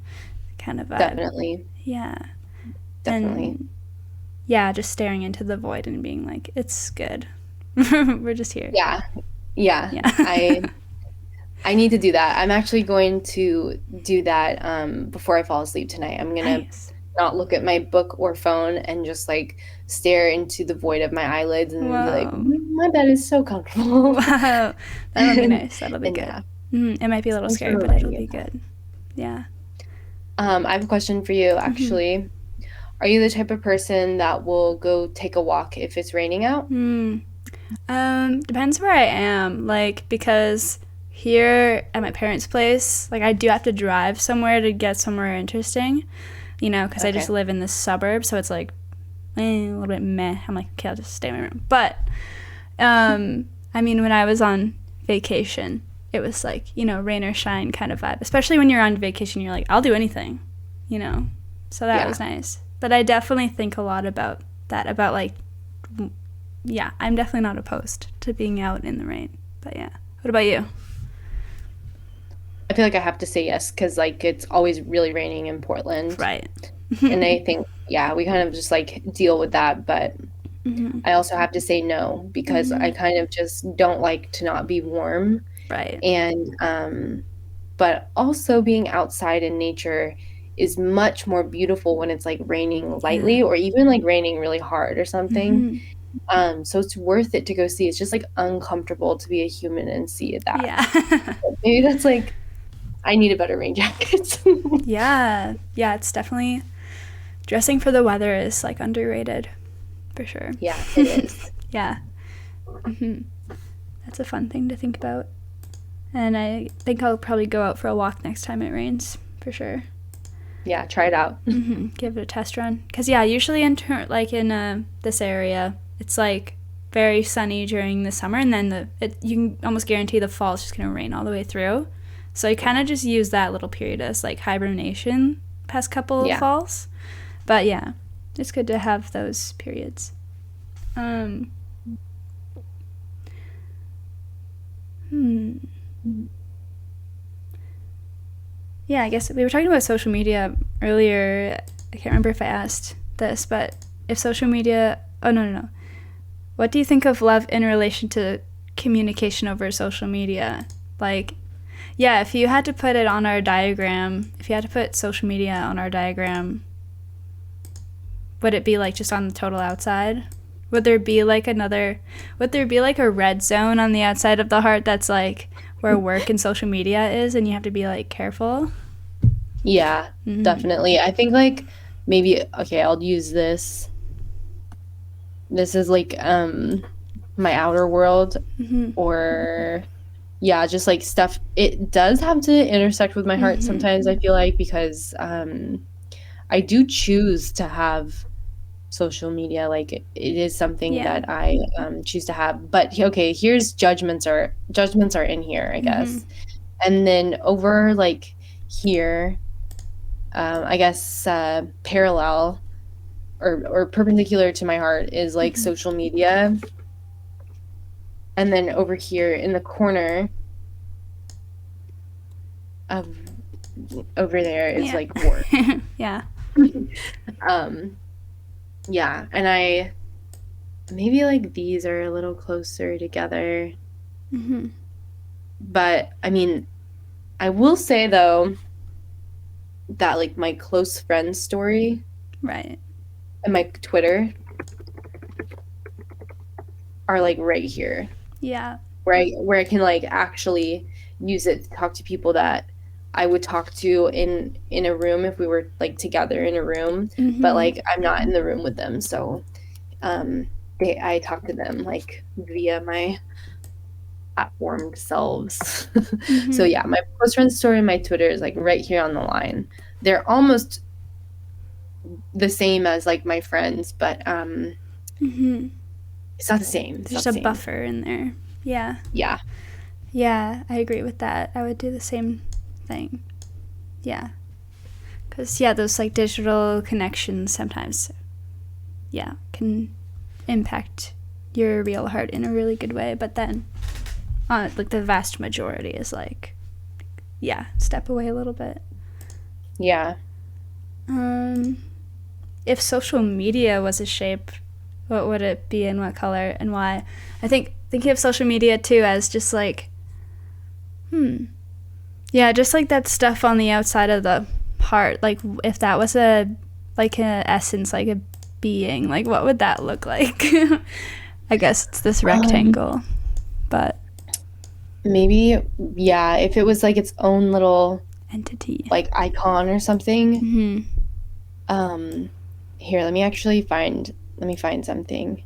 kind of vibe.
Definitely.
Yeah.
Definitely.
And yeah, just staring into the void and being like, it's good. We're just here.
Yeah. I need to do that. I'm actually going to do that before I fall asleep tonight. I'm going to not look at my book or phone and just like stare into the void of my eyelids and be like, my bed is so comfortable.
Wow. That'll be nice. That'll be good.
Yeah.
It might be a little scary, but it'll be good. Yeah.
I have a question for you, actually. Are you the type of person that will go take a walk if it's raining out?
Depends where I am. Like, because here at my parents' place, like, I do have to drive somewhere to get somewhere interesting, you know, because I just live in the suburbs, so it's like a little bit meh. I'm like, okay, I'll just stay in my room. But, I mean, when I was on vacation, it was like, you know, rain or shine kind of vibe. Especially when you're on vacation, you're like, I'll do anything, you know? So that was nice. But I definitely think a lot about that, about like, yeah, I'm definitely not opposed to being out in the rain. But yeah. What about you?
I feel like I have to say yes because like it's always really raining in Portland.
Right.
And I think, yeah, we kind of just like deal with that. But I also have to say no because I kind of just don't like to not be warm.
Right.
And but also being outside in nature is much more beautiful when it's like raining lightly or even like raining really hard or something. So it's worth it to go see. It's just like uncomfortable to be a human and see that.
Yeah.
Maybe that's like I need a better rain jacket.
Yeah, it's definitely dressing for the weather is like underrated for sure.
Yeah, it is.
Yeah. That's a fun thing to think about. And I think I'll probably go out for a walk next time it rains, for sure.
Yeah, try it out.
Give it a test run. Because, yeah, usually in this area, it's, like, very sunny during the summer, and then you can almost guarantee the fall is just going to rain all the way through. So I kind of just use that little period as, like, hibernation past couple of falls. But, yeah, it's good to have those periods. Yeah, I guess we were talking about social media earlier. I can't remember if I asked this, but if social media... Oh, no. What do you think of love in relation to communication over social media? Like, yeah, if you had to put it on our diagram, if you had to put social media on our diagram, would it be, like, just on the total outside? Would there be, like, a red zone on the outside of the heart that's, like, where work and social media is, and you have to be, like, careful?
Yeah, definitely. I think, like, maybe, okay, I'll use this. This is, like, my outer world, or, yeah, just, like, stuff. It does have to intersect with my heart sometimes, I feel like, because I do choose to have social media. Like, it is something that I choose to have. But, okay, here's judgments are in here, I guess. And then over, like, here, I guess parallel or perpendicular to my heart is, like, social media. And then over here in the corner of over there is like work.
Yeah.
Yeah, and I maybe, like, these are a little closer together. But I mean, I will say though that, like, my close friend story,
right,
and my Twitter are, like, right here.
Yeah.
Where I can, like, actually use it to talk to people that I would talk to in a room if we were, like, together in a room, but, like, I'm not in the room with them, so I talk to them, like, via my platformed selves. So yeah, my close friend story and my Twitter is, like, right here on the line. They're almost the same as, like, my friends, but it's not the same.
There's a buffer in there. Yeah, I agree with that. I would do the same thing. Yeah, because those, like, digital connections sometimes can impact your real heart in a really good way, but then like, the vast majority is, like, step away a little bit. If social media was a shape, what would it be and what color and why? I think thinking of social media too as just, like, just, like, that stuff on the outside of the heart. Like, if that was an essence, like a being, like, what would that look like? I guess it's this rectangle, but
maybe if it was, like, its own little
entity,
like, icon or something. Here, let me find something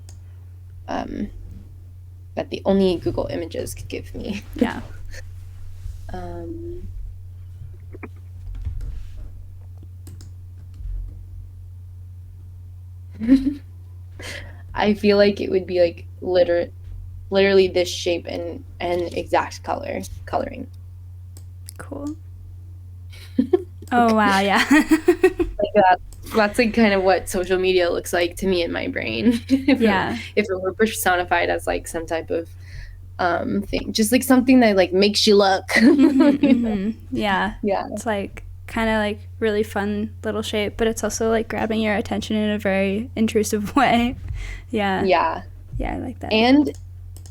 that the only Google Images could give me. I feel like it would be, like, literally this shape and exact coloring.
Cool. Oh, wow, yeah.
Like, that's, like, kind of what social media looks like to me in my brain. If it were personified as, like, some type of thing, just, like, something that, like, makes you look.
Yeah, it's, like, kind of, like, really fun little shape, but it's also, like, grabbing your attention in a very intrusive way. I like that.
And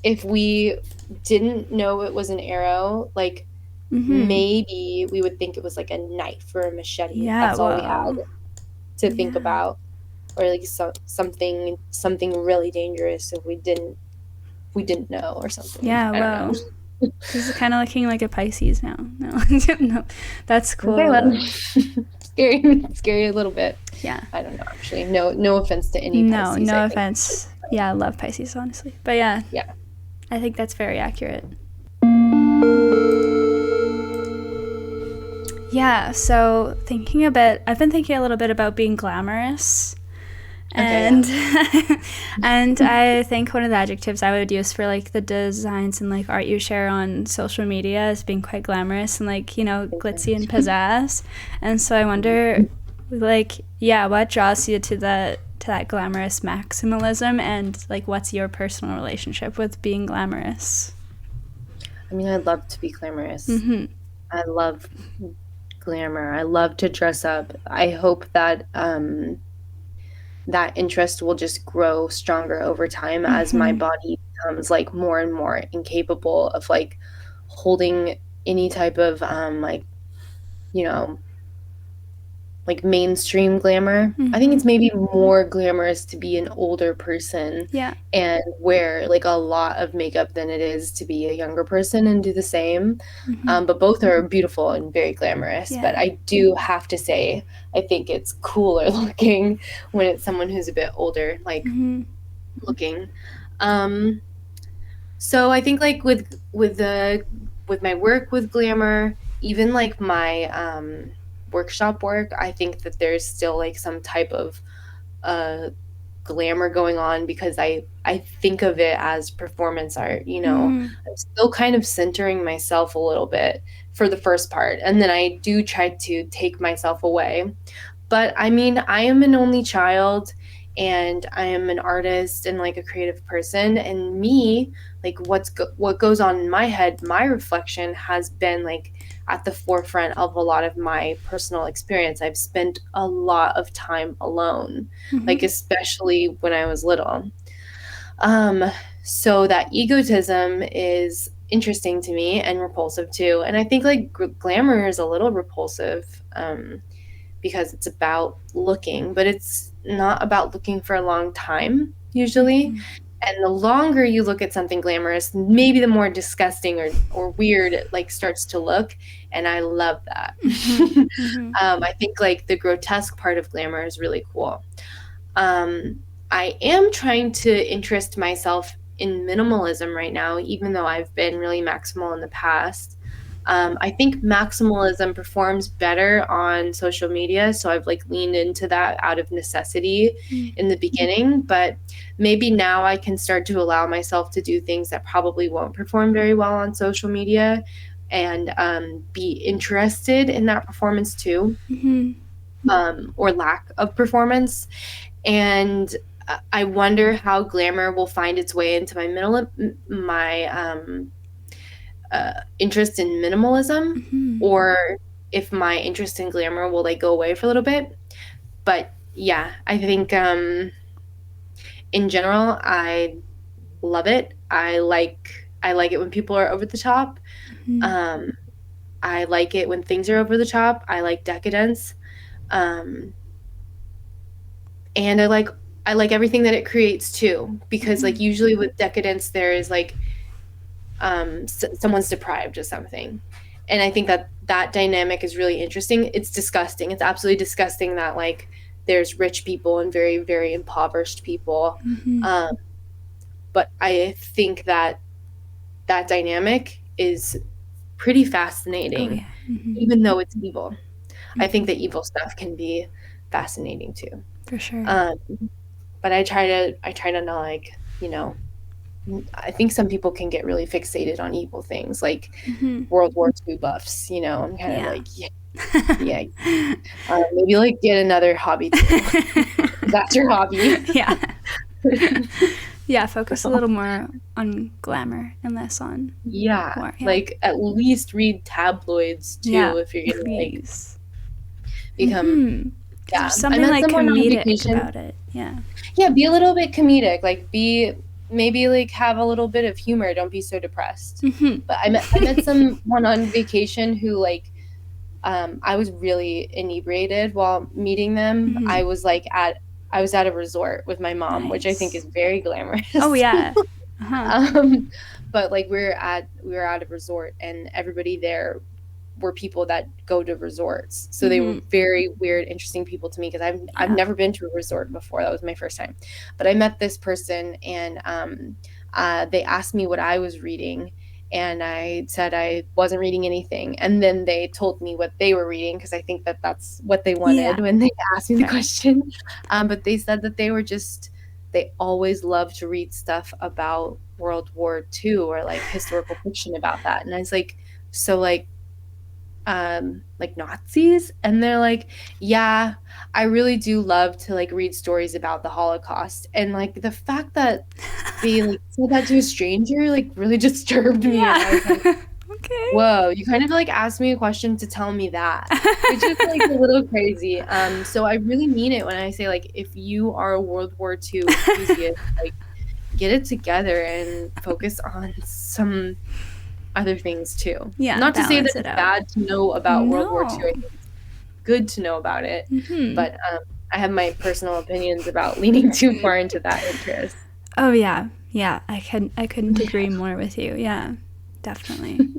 if we didn't know it was an arrow, like, maybe we would think it was, like, a knife or a machete. That's all we had to think about, or, like, something really dangerous if we didn't know or something. I don't know.
This is kind of looking like a Pisces now. No, that's cool.
Scary a little bit. I don't know, actually. No offense to any Pisces.
No offense. I love Pisces, honestly. But I think that's very accurate. Yeah, so I've been thinking a little bit about being glamorous.
Okay,
And
yeah.
and I think one of the adjectives I would use for like the designs and like art you share on social media is being quite glamorous and like, glitzy and pizzazz. And so I wonder, like, yeah, what draws you to that glamorous maximalism, and like what's your personal relationship with being glamorous?
I mean, I love to be glamorous. I love glamour. I love to dress up. I hope that that interest will just grow stronger over time as my body becomes like more and more incapable of like holding any type of like, you know, like mainstream glamour. I think it's maybe more glamorous to be an older person
Yeah.
and wear like a lot of makeup than it is to be a younger person and do the same. But both are beautiful and very glamorous. But
Yeah.
I do have to say, I think it's cooler looking when it's someone who's a bit older, like looking. Um, so I think like with my work with glamour, even like my workshop work, I think that there's still like some type of uh glamour going on because I think of it as performance art, you know. I'm still kind of centering myself a little bit for the first part, and then I do try to take myself away. But I mean, I am an only child and I am an artist and like a creative person, and me, like what goes on in my head, my reflection has been like at the forefront of a lot of my personal experience. I've spent a lot of time alone, like especially when I was little. Um, so that egotism is interesting to me and repulsive too. And I think like glamour is a little repulsive. Because it's about looking, but it's not about looking for a long time usually. And the longer you look at something glamorous, maybe the more disgusting or weird it like starts to look. And I love that. I think like the grotesque part of glamour is really cool. I am trying to interest myself in minimalism right now, even though I've been really maximal in the past. I think maximalism performs better on social media, so I've like leaned into that out of necessity in the beginning, but maybe now I can start to allow myself to do things that probably won't perform very well on social media and be interested in that performance too, or lack of performance. And I wonder how glamour will find its way into my interest in minimalism, or if my interest in glamour will like go away for a little bit. But yeah, I think in general, I love it. I like it when people are over the top. Um, I like it when things are over the top. I like decadence. Um, and I like everything that it creates too, because like usually with decadence there is like someone's deprived of something, and I think that that dynamic is really interesting. It's disgusting. It's absolutely disgusting that like there's rich people and very very impoverished people, um, but I think that that dynamic is pretty
Oh
fascinating,
yeah.
even though it's evil. I think that evil stuff can be fascinating too.
For sure.
Um, but I try to not like, you know, I think some people can get really fixated on evil things like World War II buffs, you know. I'm kind of
Yeah.
like, yeah, yeah. Maybe like get another hobby too. That's your hobby.
Yeah. Yeah, focus a little more on glamour and less on
Yeah,
war. Yeah.
like at least read tabloids
Yeah,
too if you're gonna like
please.
become.
Because
Yeah,
there's
I
something
met
like
someone on
comedic
vacation.
about it. Yeah.
Yeah, be a little bit comedic. Like be maybe like have a little bit of humor. Don't be so depressed. But I met someone on vacation who like I was really inebriated while meeting them. I was at a resort with my mom, which I think is
Nice.
very glamorous.
Oh yeah. Uh-huh.
um, but like we were at a resort, and everybody there were people that go to resorts. So they were very weird, interesting people to me because I've
Yeah.
never been to a resort before. That was my first time. But I met this person, and they asked me what I was reading, and I said I wasn't reading anything. And then they told me what they were reading because I think that that's what they wanted
Yeah.
when they asked me the
Fair.
question. But they said that they always love to read stuff about World War II or like historical fiction about that. And I was like, so like Nazis? And they're like, yeah, I really do love to like read stories about the Holocaust. And like the fact that they like said that to a stranger like really disturbed me. And I was like,
Yeah. Okay.
whoa, you kind of like asked me a question to tell me that, which is like a little crazy. So I really mean it when I say like if you are a World War II enthusiast, like get it together and focus on some other things too.
Yeah,
Not to say that
balance it
it's
out.
bad to know about World War II. I
No.
think it's good to know about it,
Mm-hmm.
but I have my personal opinions about leaning too far into that interest.
Oh yeah, yeah. I couldn't agree more with you. Yeah, definitely.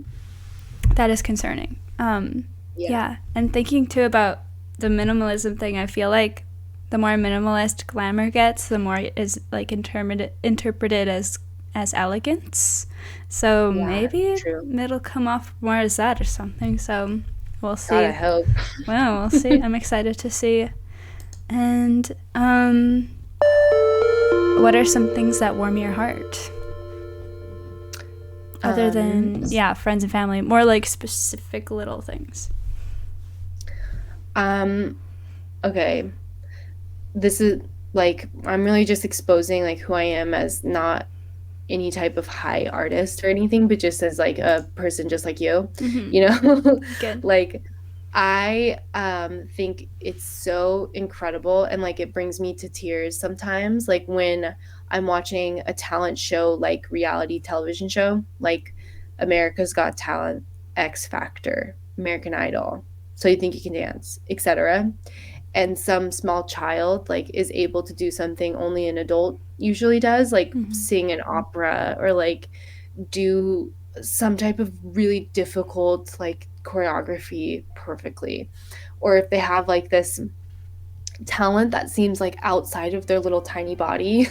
That is concerning.
Yeah.
Yeah, and thinking too about the minimalism thing, I feel like the more minimalist glamour gets, the more it is like interpreted as elegance. So
Yeah,
maybe
true.
it'll come off more as that or something. So we'll
God, I
see.
hope.
Well, we'll see. I'm excited to see. And what are some things that warm your heart? Other than, yeah, friends and family, more like specific little things.
Okay. This is like I'm really just exposing like who I am as not any type of high artist or anything, but just as like a person just like you, you know?
Good.
Like I think it's so incredible and like it brings me to tears sometimes like when I'm watching a talent show like reality television show like America's Got Talent, X Factor, American Idol, So You Think You Can Dance, etc. And some small child like is able to do something only an adult usually does, like sing an opera or like do some type of really difficult like choreography perfectly, or if they have like this talent that seems like outside of their little tiny body.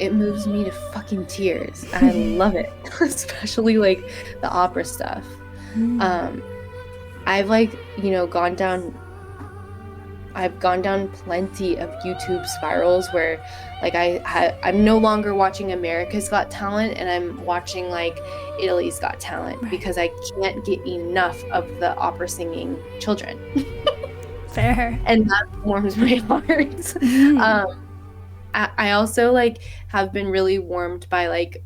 It moves me to fucking tears. I love it. Especially like the opera stuff. I've like I've gone down plenty of YouTube spirals where like I'm no longer watching America's Got Talent and I'm watching like Italy's Got Talent because I can't get enough of the opera singing children.
Fair.
And that warms my heart. I also like have been really warmed by like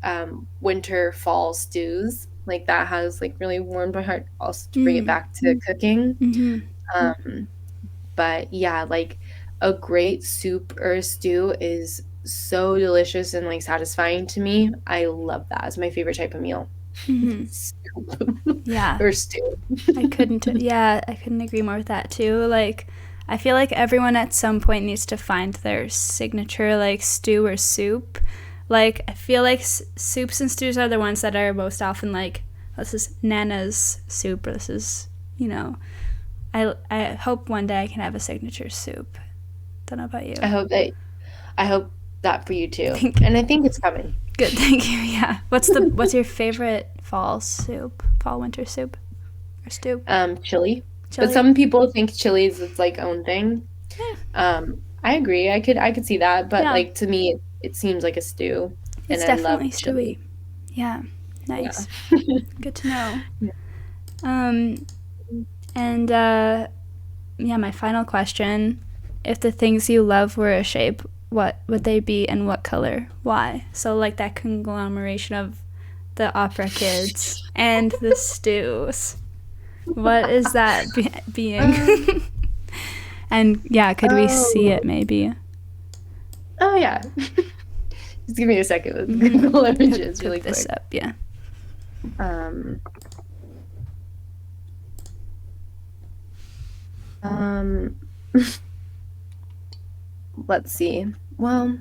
winter fall stews. Like that has like really warmed my heart also to bring it back to cooking. But yeah, like a great soup or a stew is so delicious and like satisfying to me. I love that. It's my favorite type of meal.
Yeah.
Or stew.
I couldn't agree more with that too. Like I feel like everyone at some point needs to find their signature like stew or soup. Like I feel like soups and stews are the ones that are most often like, this is Nana's soup, or this is, I hope one day I can have a signature soup. Don't know about you.
I hope that for you too. And I think it's coming.
Good, thank you. Yeah. What's your favorite fall winter soup or stew?
Chili. But some people think chili is its like own thing. I agree. I could see that, but like to me it seems like a stew.
It's
and
definitely
I love chili.
stewy. Yeah. Nice. Yeah. Good to know. And my final question, if the things you love were a shape, what would they be and what color? Why? So like that conglomeration of the opera kids and the stews. What is that being? And yeah, could we see it maybe?
Oh yeah. Just give me a second. Let's Google images really quick.
This up, yeah.
Let's see. Well,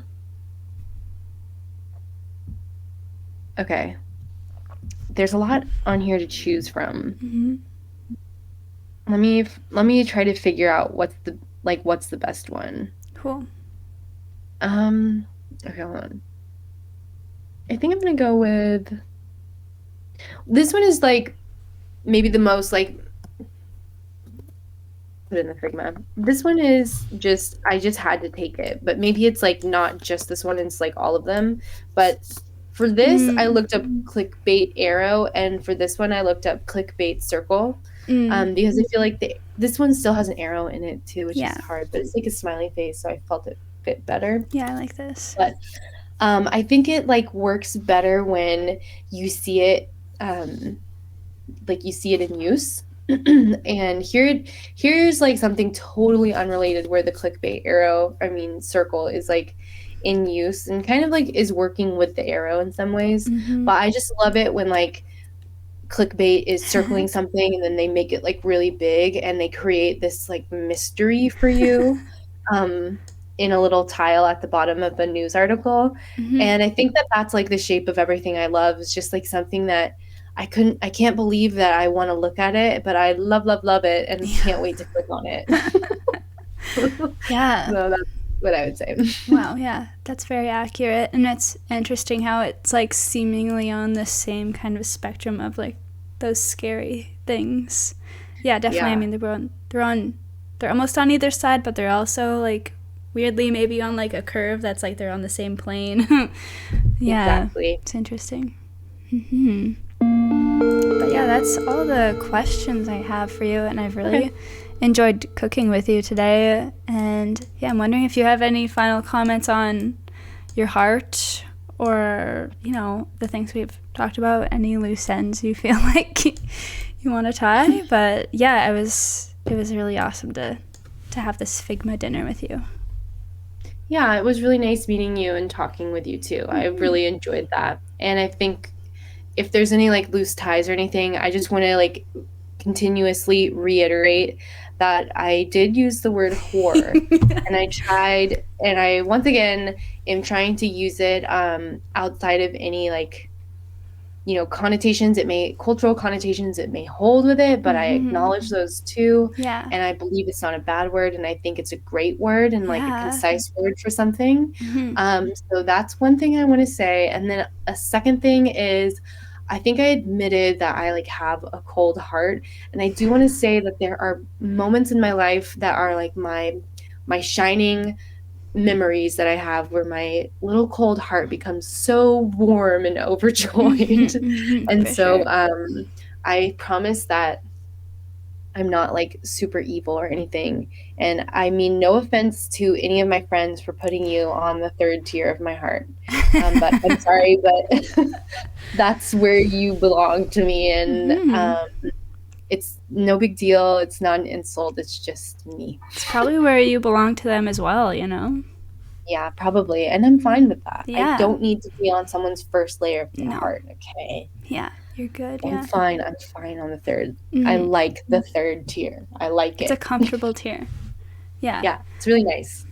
okay. There's a lot on here to choose from. Let me try to figure out what's the best one.
Cool.
Okay, hold on. I think I'm gonna go with This one is like maybe the most like put in the Figma. This one is just I just had to take it, but maybe it's like not just this one, it's like all of them. But for this, I looked up clickbait arrow, and for this one, I looked up clickbait circle. Because I feel like this one still has an arrow in it too, which is hard, but it's like a smiley face, so I felt it fit better.
Yeah, I like this.
But I think it like works better when you see it, like you see it in use. And here's like something totally unrelated where the clickbait circle is like in use and kind of like is working with the arrow in some ways. But I just love it when like clickbait is circling something and then they make it like really big and they create this like mystery for you in a little tile at the bottom of a news article. And I think that that's like the shape of everything I love. It's just like something that I can't believe that I want to look at it, but I love it and can't wait to click on it.
Yeah.
So that's what I would say.
Wow, yeah, that's very accurate. And it's interesting how it's like seemingly on the same kind of spectrum of like those scary things. Yeah, definitely. Yeah. I mean, they're almost on either side, but they're also like weirdly maybe on like a curve that's like they're on the same plane. Yeah, exactly. It's interesting. But yeah, that's all the questions I have for you, and I've really enjoyed cooking with you today. And yeah, I'm wondering if you have any final comments on your heart or, you know, the things we've talked about, any loose ends you feel like you want to tie. But yeah, it was really awesome to have this Figma dinner with you.
Yeah, it was really nice meeting you and talking with you too. I really enjoyed that. And I think if there's any like loose ties or anything, I just want to like continuously reiterate that I did use the word whore and I tried, and I once again am trying to use it outside of any like, you know, cultural connotations it may hold with it, but I acknowledge those too.
Yeah.
And I believe it's not a bad word, and I think it's a great word and like a concise word for something. So that's one thing I want to say. And then a second thing is, I think I admitted that I like have a cold heart, and I do want to say that there are moments in my life that are like my shining memories that I have where my little cold heart becomes so warm and overjoyed. And so I promise that I'm not like super evil or anything. And I mean no offense to any of my friends for putting you on the third tier of my heart. But I'm sorry, but that's where you belong to me. And it's no big deal. It's not an insult. It's just me.
It's probably where you belong to them as well, you know?
Yeah, probably. And I'm fine with that.
Yeah.
I don't need to be on someone's first layer of their heart, okay?
Yeah, you're good.
I'm fine. I'm fine on the third. I like the third tier. I like it.
It's a comfortable tier. Yeah.
Yeah, it's really nice.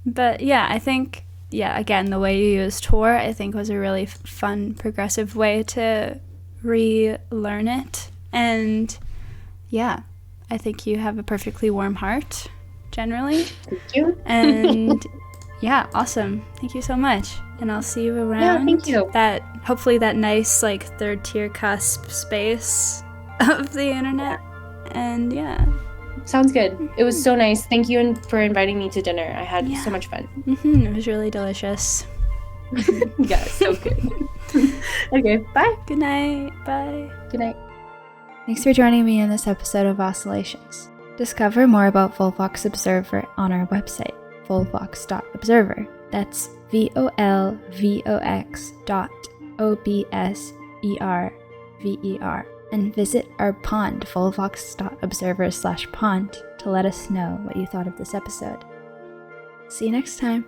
But yeah, I think, again, the way you used whore, I think was a really fun, progressive way to relearn it. And yeah, I think you have a perfectly warm heart, generally.
Thank you.
And yeah, awesome. Thank you so much. And I'll see you around.
Yeah, thank you.
Hopefully that nice like third tier cusp space of the internet. And yeah.
Sounds good. It was so nice. Thank you for inviting me to dinner. I had so much fun.
It was really delicious.
Yeah, so good. Okay, bye.
Good night. Bye.
Good night.
Thanks for joining me in this episode of Oscillations. Discover more about Volvox Observer on our website, volvox.observer. That's volvox.observer. And visit our pond, volvox.observer/pond, to let us know what you thought of this episode. See you next time.